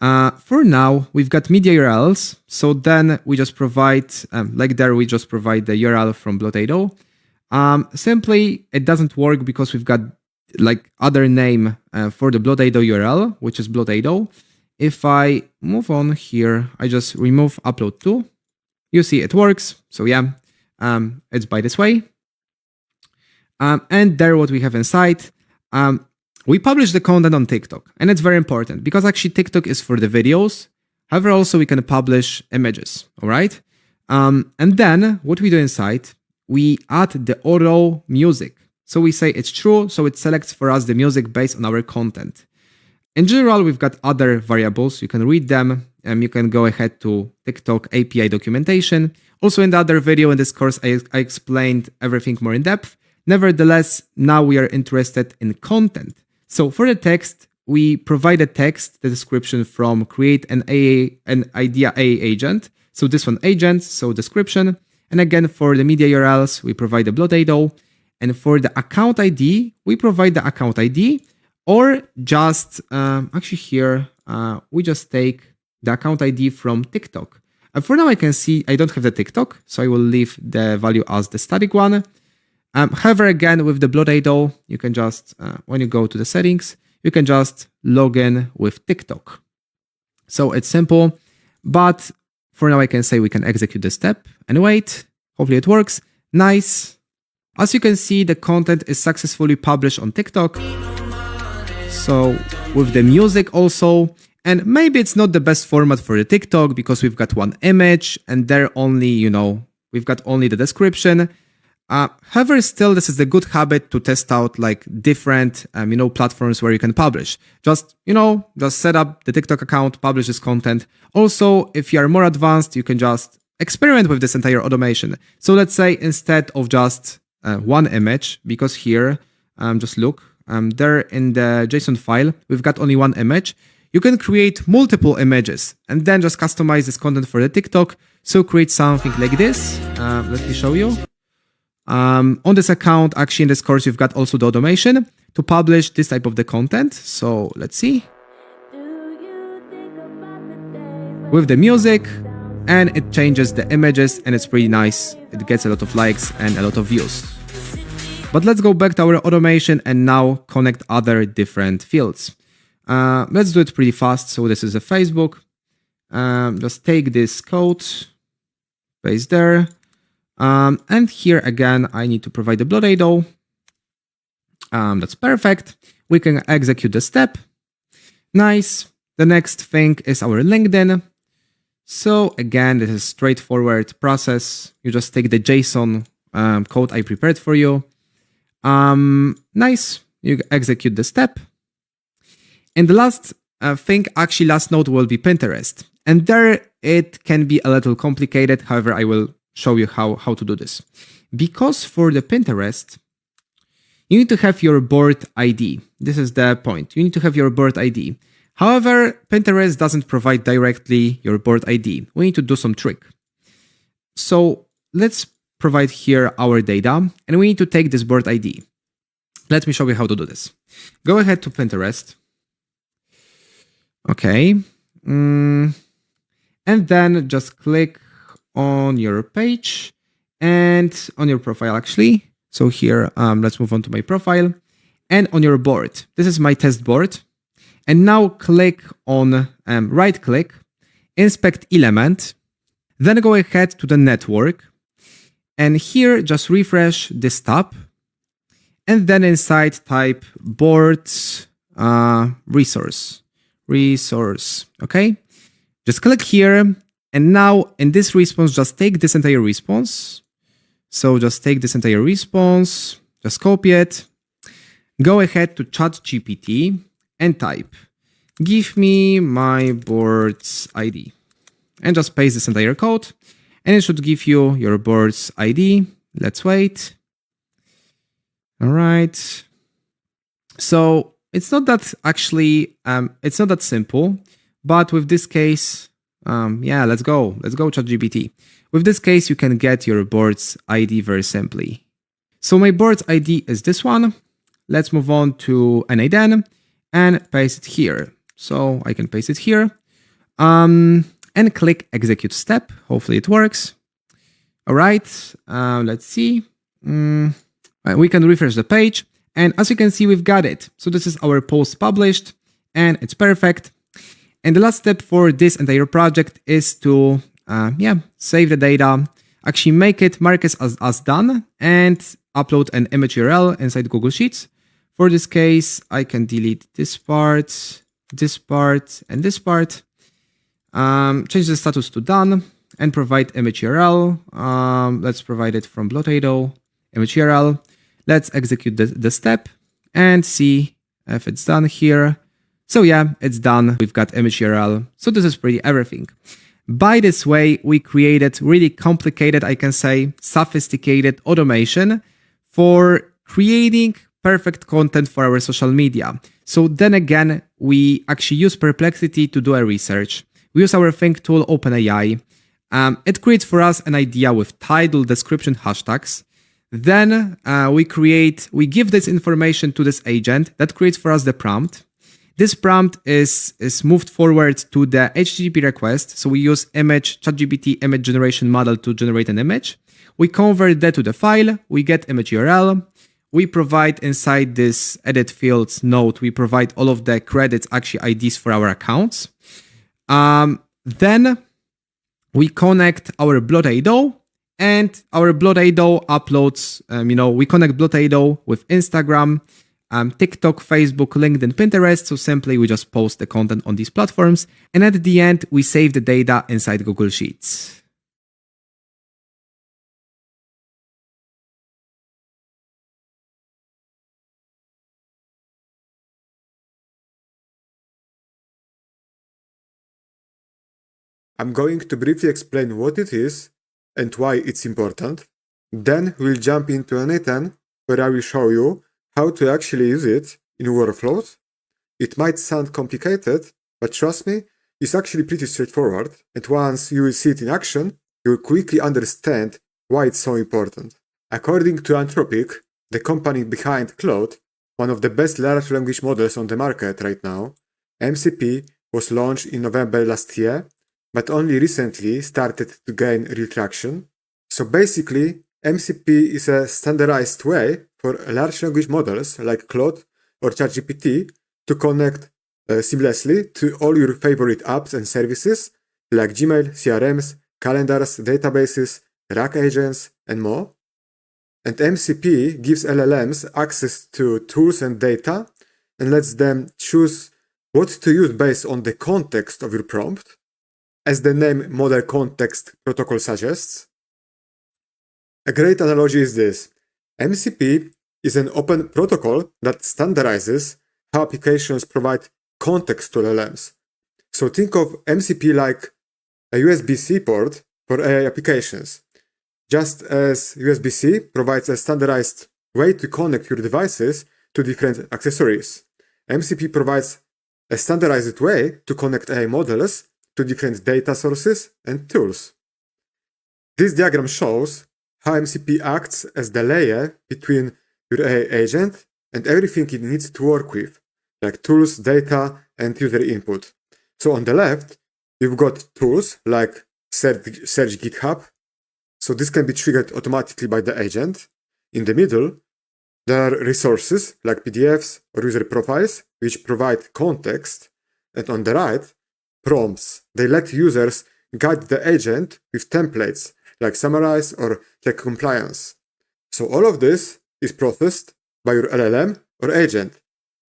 For now, we've got media URLs. So then we just provide, like there, we just provide the URL from Bloodado. Simply, it doesn't work because we've got like other name for the Bloodado URL, which is Bloodado. If I move on here, I just remove upload to. You see it works. So yeah, it's by this way. And there what we have inside. We publish the content on TikTok, and it's very important because actually TikTok is for the videos. However, also we can publish images, all right? And then what we do inside, we add the auto music. So we say it's true, so it selects for us the music based on our content. In general, we've got other variables. You can read them, and you can go ahead to TikTok API documentation. Also in the other video in this course, I explained everything more in depth. Nevertheless, now we are interested in content. So for the text, we provide a text, the description from create an IDEA agent. So this one agent, so description. And again, for the media URLs, we provide the Bloodado. And for the account ID, we provide the account ID, or just, actually here, we just take the account ID from TikTok. And for now, I can see I don't have the TikTok, so I will leave the value as the static one. However, again, with the Bloodado, you can just, when you go to the settings, you can just log in with TikTok. So it's simple, but for now I can say we can execute the step and wait. Hopefully it works. Nice. As you can see, the content is successfully published on TikTok. So with the music also, and maybe it's not the best format for the TikTok because we've got one image and there only, you know, we've got only the description. However, still, this is a good habit to test out like different, platforms where you can publish. Just set up the TikTok account, publish this content. Also, if you are more advanced, you can just experiment with this entire automation. So let's say instead of just one image, because here, just look, there in the JSON file, we've got only one image. You can create multiple images and then just customize this content for the TikTok. So create something like this. Let me show you. On this account, actually in this course, you've got also the automation to publish this type of the content. So let's see. With the music, and it changes the images and it's pretty nice. It gets a lot of likes and a lot of views. But let's go back to our automation and now connect other different fields. Let's do it pretty fast. So this is a Facebook. Just take this code, paste there. And here again, I need to provide the Bloodado. That's perfect. We can execute the step. Nice. The next thing is our LinkedIn. So again, this is straightforward process. You just take the JSON code I prepared for you. Nice. You execute the step. And the last thing, actually last node will be Pinterest. And there it can be a little complicated. However, I will show you how to do this. Because for the Pinterest, you need to have your board ID. This is the point. You need to have your board ID. However, Pinterest doesn't provide directly your board ID. We need to do some trick. So let's provide here our data, and we need to take this board ID. Let me show you how to do this. Go ahead to Pinterest. Okay. And then just click on your page and on your profile actually. So here, let's move on to my profile and on your board. This is my test board. And now click on right click, inspect element, then go ahead to the network. And here just refresh this tab. And then inside type boards resource. Okay? Just click here. And now in this response, just take this entire response. So just take this entire response, just copy it. Go ahead to ChatGPT and type, give me my board's ID. And just paste this entire code. And it should give you your board's ID. Let's wait. All right. So it's not that actually, it's not that simple, but with this case, yeah, let's go ChatGPT. With this case, you can get your board's ID very simply. So my board's ID is this one. Let's move on to NA10 and paste it here. So I can paste it here and click execute step. Hopefully it works. All right, let's see. We can refresh the page. And as you can see, we've got it. So this is our post published and it's perfect. And the last step for this entire project is to save the data, actually make it, mark it as done, and upload an image URL inside Google Sheets. For this case, I can delete this part, and this part. Change the status to done and provide image URL. Let's provide it from Blotato, image URL. Let's execute the step and see if it's done here. So yeah, it's done. We've got image URL. So this is pretty everything. By this way, we created really complicated, I can say, sophisticated automation for creating perfect content for our social media. So then again, we actually use Perplexity to do a research. We use our Think tool, OpenAI. It creates for us an idea with title, description, hashtags. Then we give this information to this agent that creates for us the prompt. This prompt is moved forward to the HTTP request. So we use ChatGPT image generation model to generate an image. We convert that to the file. We get image URL. We provide inside this edit fields node, we provide all of the credits, actually IDs for our accounts. Then we connect our Blotato, and our Blotato uploads, we connect Blotato with Instagram, TikTok, Facebook, LinkedIn, Pinterest. So simply we just post the content on these platforms. And at the end, we save the data inside Google Sheets. I'm going to briefly explain what it is and why it's important. Then we'll jump into NA10, where I will show you how to actually use it in workflows. It might sound complicated, but trust me, it's actually pretty straightforward. And once you will see it in action, you'll quickly understand why it's so important. According to Anthropic, the company behind Claude, one of the best large language models on the market right now, MCP was launched in November last year, but only recently started to gain real traction. So basically, MCP is a standardized way for large language models like Claude or ChatGPT to connect seamlessly to all your favorite apps and services like Gmail, CRMs, calendars, databases, RAG agents, and more. And MCP gives LLMs access to tools and data and lets them choose what to use based on the context of your prompt, as the name Model Context Protocol suggests. A great analogy is this. MCP is an open protocol that standardizes how applications provide context to LLMs. So think of MCP like a USB-C port for AI applications. Just as USB-C provides a standardized way to connect your devices to different accessories, MCP provides a standardized way to connect AI models to different data sources and tools. This diagram shows how MCP acts as the layer between your AI agent and everything it needs to work with, like tools, data, and user input. So on the left, you've got tools like Search GitHub. So this can be triggered automatically by the agent. In the middle, There are resources like PDFs or user profiles which provide context, and on the right, prompts. They let users guide the agent with templates like summarize or check compliance. So all of this is processed by your LLM or agent,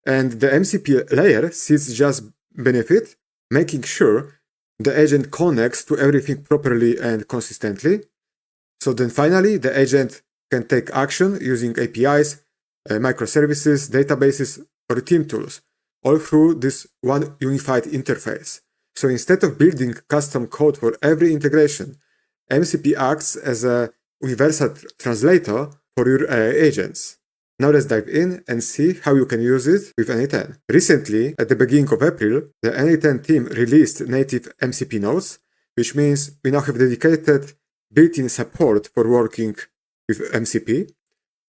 and the MCP layer sits just beneath it, making sure the agent connects to everything properly and consistently. So then finally, the agent can take action using APIs, microservices, databases, or team tools, all through this one unified interface. So instead of building custom code for every integration, MCP acts as a universal translator for your AI agents. Now let's dive in and see how you can use it with n8n. Recently, at the beginning of April, the n8n team released native MCP nodes, which means we now have dedicated built-in support for working with MCP.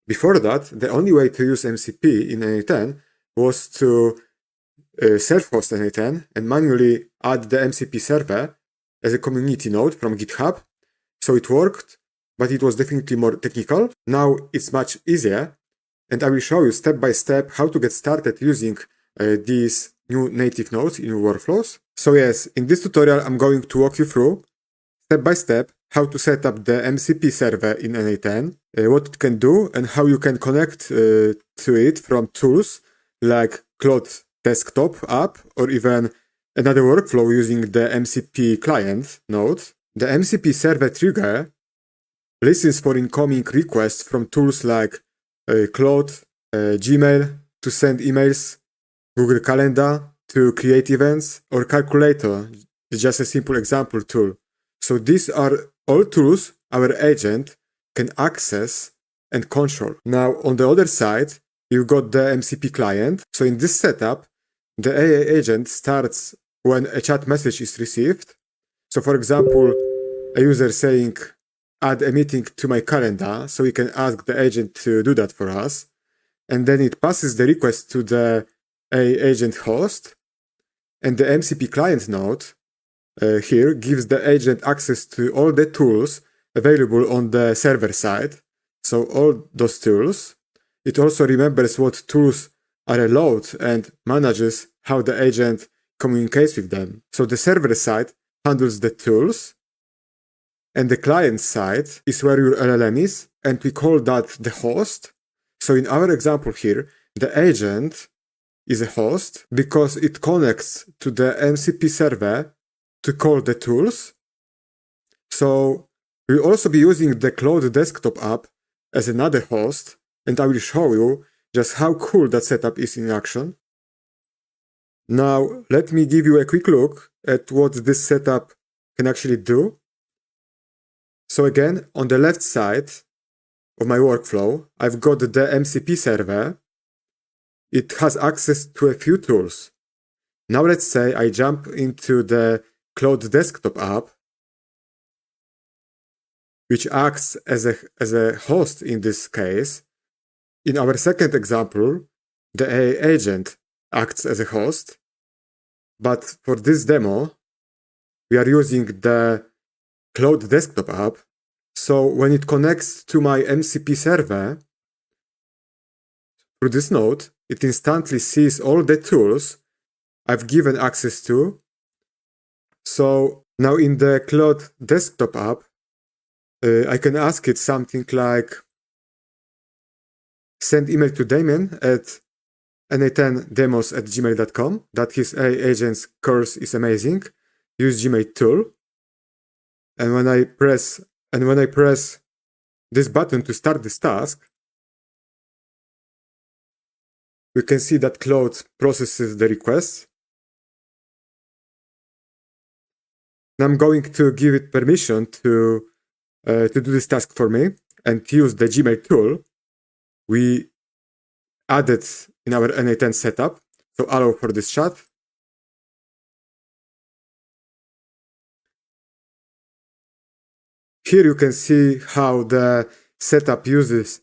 Before that, the only way to use MCP in n8n was to self-host n8n and manually add the MCP server as a community node from GitHub. So it worked, but it was definitely more technical. Now it's much easier, and I will show you step by step how to get started using these new native nodes in your workflows. So yes, in this tutorial, I'm going to walk you through step by step how to set up the MCP server in n8n, what it can do, and how you can connect to it from tools like Claude Desktop app or even another workflow using the MCP client node. The MCP server trigger listens for incoming requests from tools like Claude, Gmail to send emails, Google Calendar to create events, or Calculator, just a simple example tool. So these are all tools our agent can access and control. Now on the other side, you've got the MCP client. So in this setup, the AI agent starts when a chat message is received. So for example, a user saying, add a meeting to my calendar, so we can ask the agent to do that for us. And then it passes the request to the AI agent host. And the MCP client node here gives the agent access to all the tools available on the server side. So all those tools. It also remembers what tools are allowed and manages how the agent communicates with them. So the server side handles the tools, and the client side is where your LLM is, and we call that the host. So in our example here, the agent is a host because it connects to the MCP server to call the tools. So we'll also be using the Claude Desktop app as another host, and I will show you just how cool that setup is in action. Now, let me give you a quick look at what this setup can actually do. So again, on the left side of my workflow, I've got the MCP server. It has access to a few tools. Now let's say I jump into the Claude Desktop app, which acts as a host in this case. In our second example, the AI agent acts as a host, but for this demo, we are using the Claude Desktop app. So when it connects to my MCP server through this node, it instantly sees all the tools I've given access to. So now in the Claude Desktop app, I can ask it something like, send email to Damien at n8ndemos@gmail.com that his AI agent's course is amazing. Use Gmail tool. And when I press this button to start this task, we can see that Claude processes the request. Now I'm going to give it permission to do this task for me and use the Gmail tool we added in our n8n setup. So allow for this chat. Here you can see how the setup uses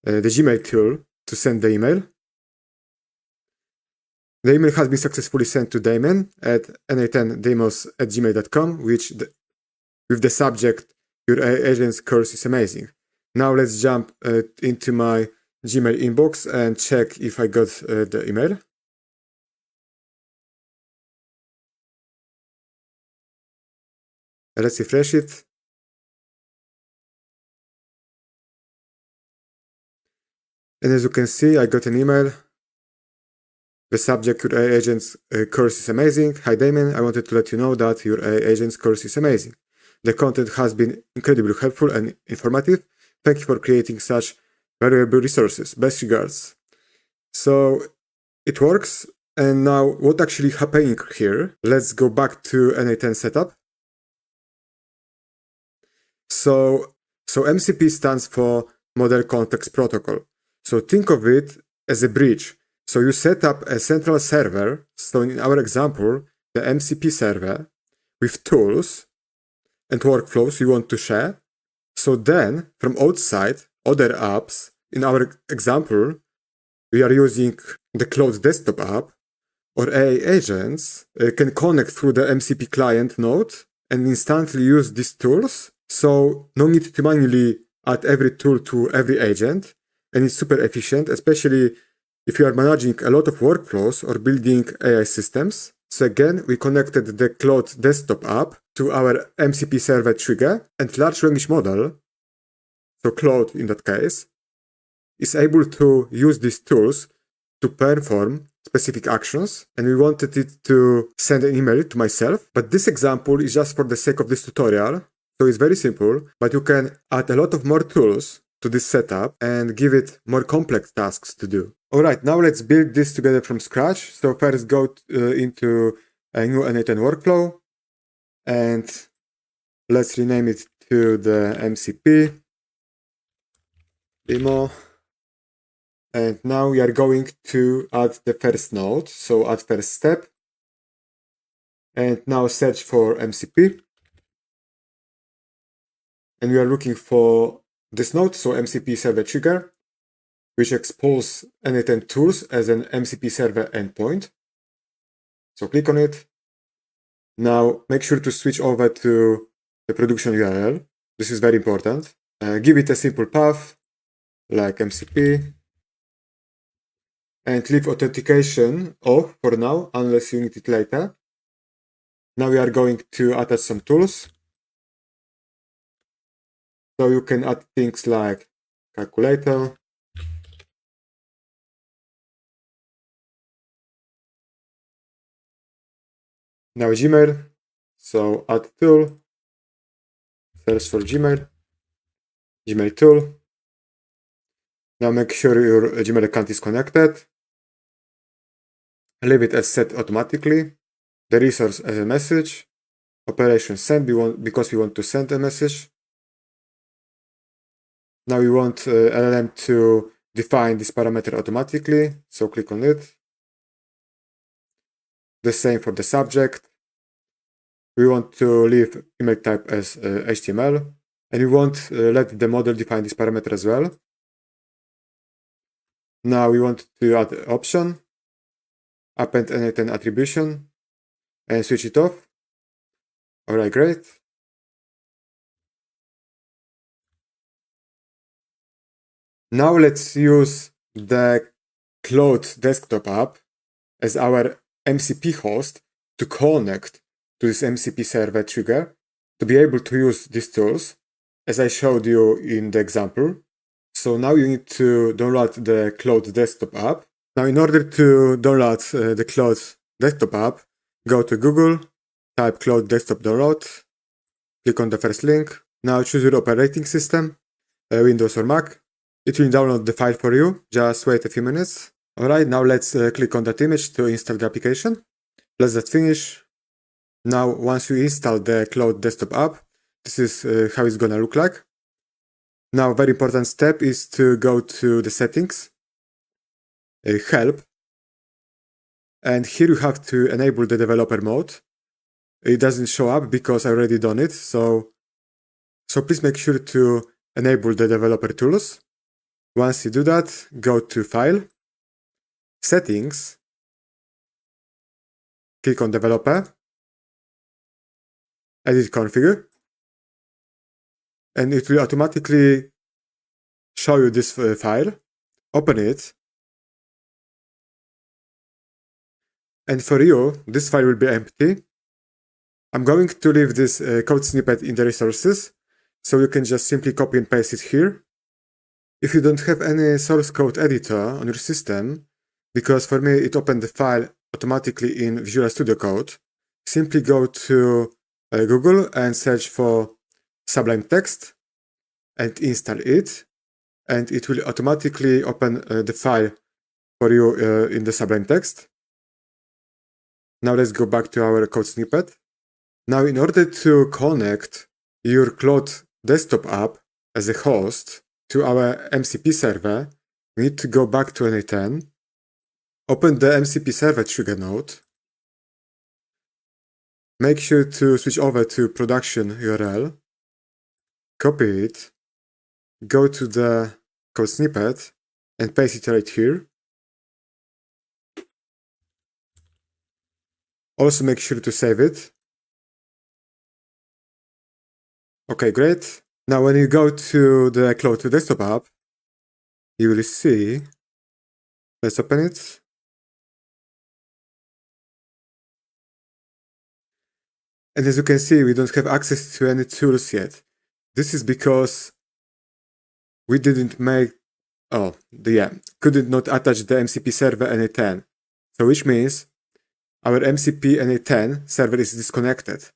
the Gmail tool to send the email. The email has been successfully sent to Damien at n8ndemos@gmail.com, with the subject, your agent's course is amazing. Now let's jump into my Gmail inbox and check if I got the email. Let's refresh it. And as you can see, I got an email. The subject, your AI agent's course is amazing. Hi Damien, I wanted to let you know that your AI agent's course is amazing. The content has been incredibly helpful and informative. Thank you for creating such valuable resources. Best regards. So it works. And now what actually happening here? Let's go back to n8n setup. So MCP stands for Model Context Protocol. So think of it as a bridge. So you set up a central server, so in our example, the MCP server, with tools and workflows you want to share. So then, from outside, other apps, in our example, we are using the Cloud Desktop app, or AI agents can connect through the MCP client node and instantly use these tools. So no need to manually add every tool to every agent, and it's super efficient, especially if you are managing a lot of workflows or building AI systems. So again, we connected the Cloud Desktop app to our MCP server trigger, and large language model, so Claude in that case, is able to use these tools to perform specific actions, and we wanted it to send an email to myself. But this example is just for the sake of this tutorial, so it's very simple, but you can add a lot of more tools to this setup and give it more complex tasks to do. Alright, now let's build this together from scratch. So first go into a new n8n workflow, and let's rename it to the MCP demo. And now we are going to add the first node, so add first step. And now search for MCP. And we are looking for this node, so MCP server trigger, which exposes n8n tools as an MCP server endpoint. So click on it. Now make sure to switch over to the production URL. This is very important. Give it a simple path, like MCP. And leave authentication off for now, unless you need it later. Now we are going to attach some tools. So you can add things like calculator, now Gmail, so add tool, search for Gmail, Gmail tool. Now make sure your Gmail account is connected. Leave it as set automatically. The resource as a message. Operation send because we want to send a message. Now we want LLM to define this parameter automatically, so click on it. The same for the subject. We want to leave email type as HTML, and we want let the model define this parameter as well. Now we want to add option, append n8n attribution, and switch it off. Alright, great. Now let's use the Cloud Desktop app as our MCP host to connect to this MCP server trigger to be able to use these tools, as I showed you in the example. So now you need to download the Cloud Desktop app. Now in order to download the Cloud Desktop app, go to Google, type Cloud Desktop download, click on the first link. Now choose your operating system, Windows or Mac. It will download the file for you, just wait a few minutes. Alright, now let's click on that image to install the application. Let that finish. Now once you install the Cloud Desktop app, this is how it's gonna look like. Now very important step is to go to the settings, help, and here you have to enable the developer mode. It doesn't show up because I already done it, so please make sure to enable the developer tools. Once you do that, go to File, Settings, click on Developer, Edit Configure, and it will automatically show you this file. open it. And for you, this file will be empty. I'm going to leave this code snippet in the resources, so you can just simply copy and paste it here. If you don't have any source code editor on your system, because for me it opened the file automatically in Visual Studio Code, simply go to Google and search for Sublime Text and install it, and it will automatically open the file for you in the Sublime Text. Now let's go back to our code snippet. Now in order to connect your Claude desktop app as a host to our MCP server, we need to go back to NA10, open the MCP server trigger node, make sure to switch over to production URL, copy it, go to the code snippet and paste it right here. Also make sure to save it. Okay, great. Now when you go to the Claude desktop app, you will see, let's open it. And as you can see, we don't have access to any tools yet. This is because we didn't make, couldn't not attach the MCP server NA10. So which means our MCP NA10 server is disconnected.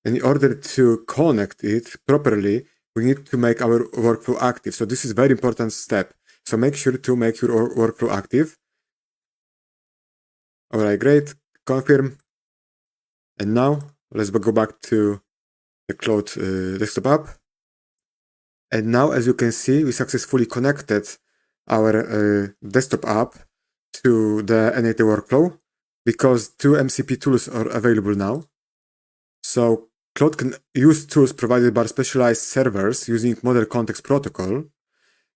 And in order to connect it properly, we need to make our workflow active. So this is a very important step. So make sure to make your workflow active. Alright, great. Confirm. And now let's go back to the Claude desktop app. And now, as you can see, we successfully connected our desktop app to the NAT workflow because two MCP tools are available now. So Claude can use tools provided by specialized servers using Model Context Protocol.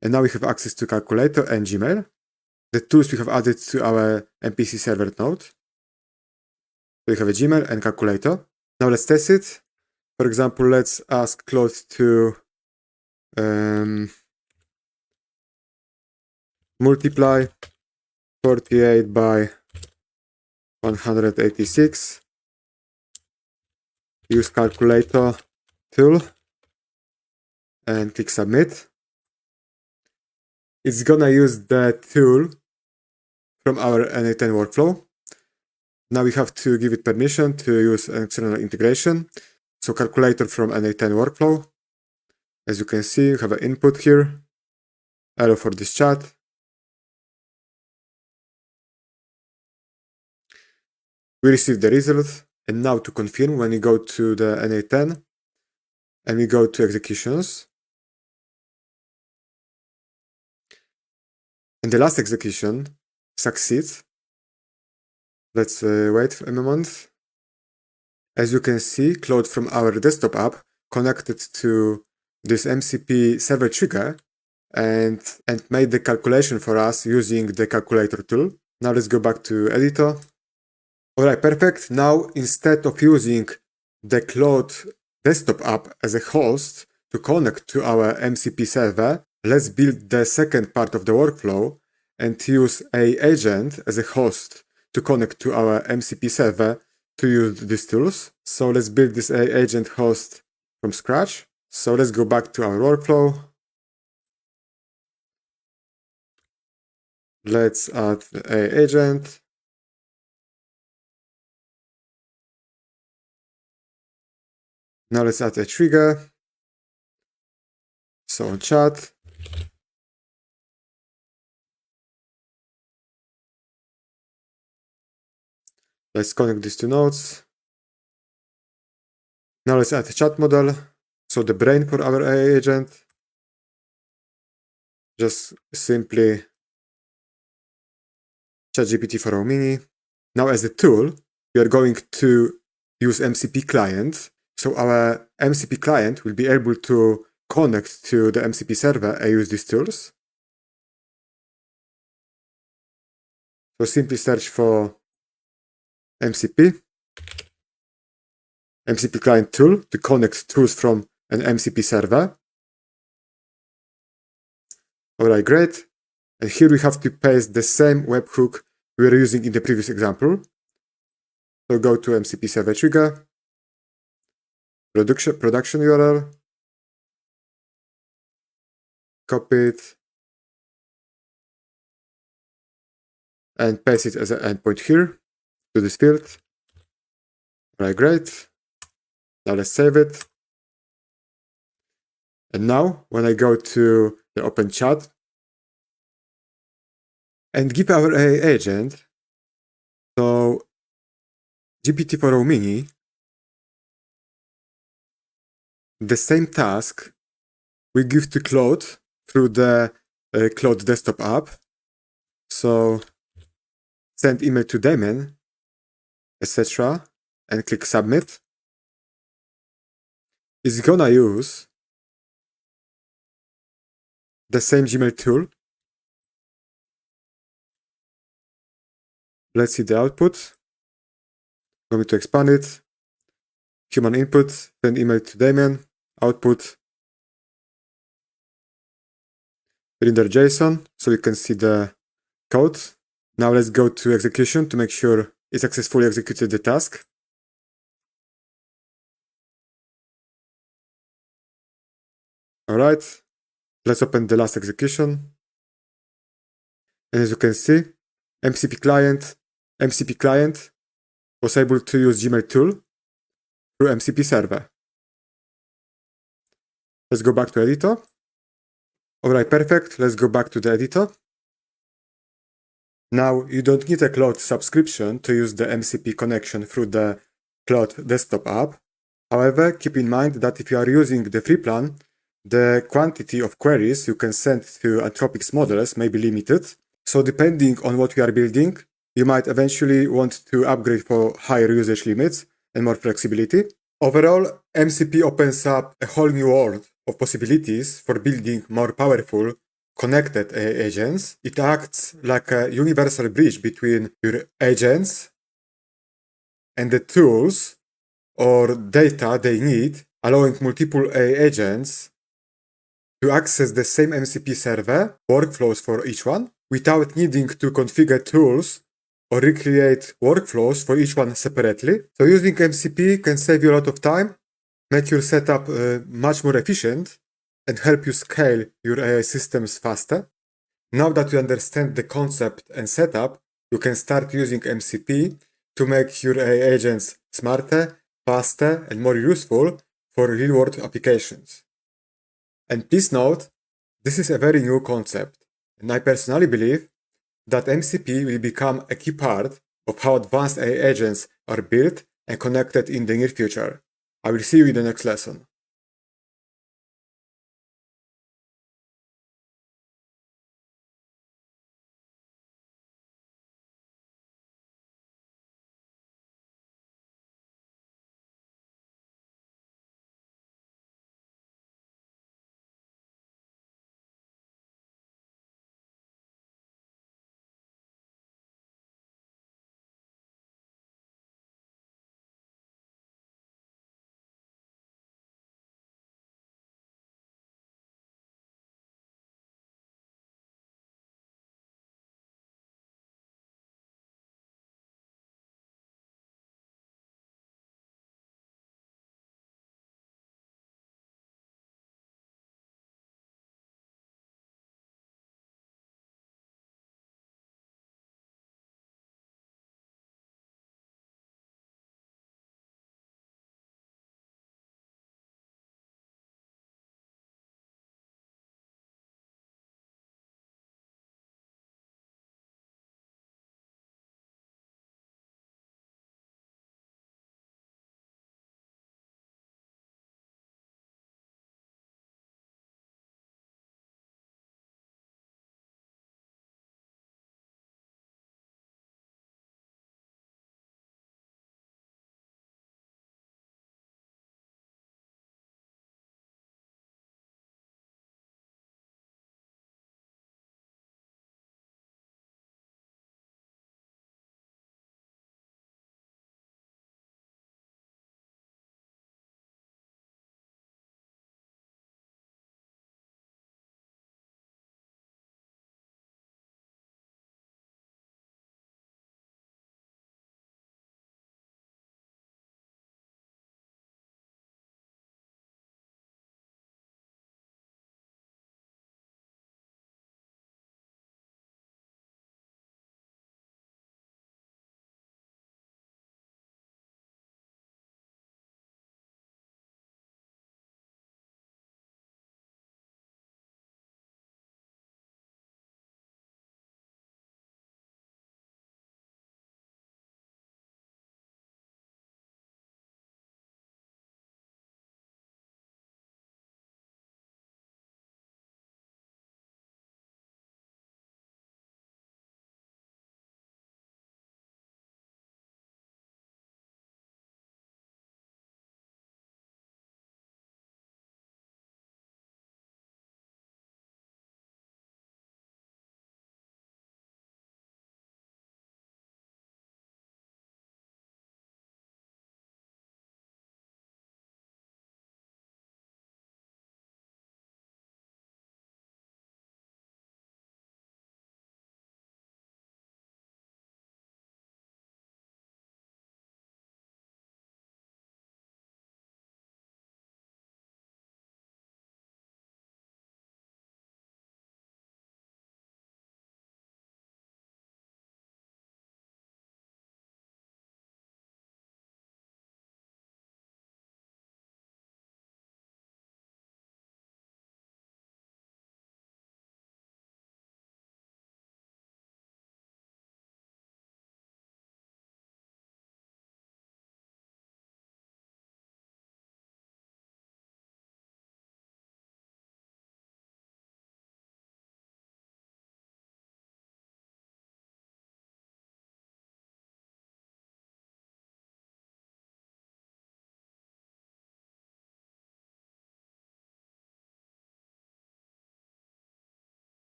And now we have access to Calculator and Gmail, the tools we have added to our MPC server node. We have a Gmail and Calculator. Now let's test it. For example, let's ask Claude to multiply 48 by 186. Use Calculator tool and click Submit. It's gonna use the tool from our NA10 workflow. Now we have to give it permission to use an external integration. So Calculator from NA10 workflow. As you can see, we have an input here. Allow for this chat. We received the result. And now to confirm, when you go to the NA10 and we go to executions, and the last execution succeeds. Let's wait a moment. As you can see, Claude from our desktop app connected to this MCP server trigger and made the calculation for us using the Calculator tool. Now let's go back to editor. Alright, perfect. Now instead of using the Claude desktop app as a host to connect to our MCP server, let's build the second part of the workflow and use a agent as a host to connect to our MCP server to use these tools. So let's build this agent host from scratch. So let's go back to our workflow. Let's add a agent. Now let's add a trigger. So on chat. Let's connect these two nodes. Now let's add a chat model. So the brain for our AI agent. Just simply ChatGPT 4o Mini. Now as a tool, we are going to use MCP client. So our MCP client will be able to connect to the MCP server and use these tools. So simply search for MCP client tool to connect tools from an MCP server. Alright, great. And here we have to paste the same webhook we were using in the previous example. So go to MCP server trigger, production URL, copy it, and paste it as an endpoint here to this field. Alright, great. Now let's save it. And now when I go to the open chat and give our AI agent, so GPT-4o Mini, the same task we give to Claude through the Claude desktop app. So send email to Damien, etc., and click submit. It's gonna use the same Gmail tool. Let's see the output. Going to expand it. Human input, send email to Damien, output, render JSON, so you can see the code. Now let's go to execution to make sure it successfully executed the task. Alright, let's open the last execution. And as you can see, MCP client was able to use Gmail tool through MCP server. Let's go back to editor. Alright, perfect. Let's go back to the editor. Now, you don't need a Claude subscription to use the MCP connection through the Claude desktop app. However, keep in mind that if you are using the free plan, the quantity of queries you can send to Anthropic's models may be limited. So depending on what you are building, you might eventually want to upgrade for higher usage limits and more flexibility. Overall, MCP opens up a whole new world of possibilities for building more powerful, connected AI agents. It acts like a universal bridge between your agents and the tools or data they need, allowing multiple AI agents to access the same MCP server, workflows for each one, without needing to configure tools or recreate workflows for each one separately. So using MCP can save you a lot of time, make your setup much more efficient, and help you scale your AI systems faster. Now that you understand the concept and setup, you can start using MCP to make your AI agents smarter, faster, and more useful for real-world applications. And please note, this is a very new concept, and I personally believe that MCP will become a key part of how advanced AI agents are built and connected in the near future. I will see you in the next lesson.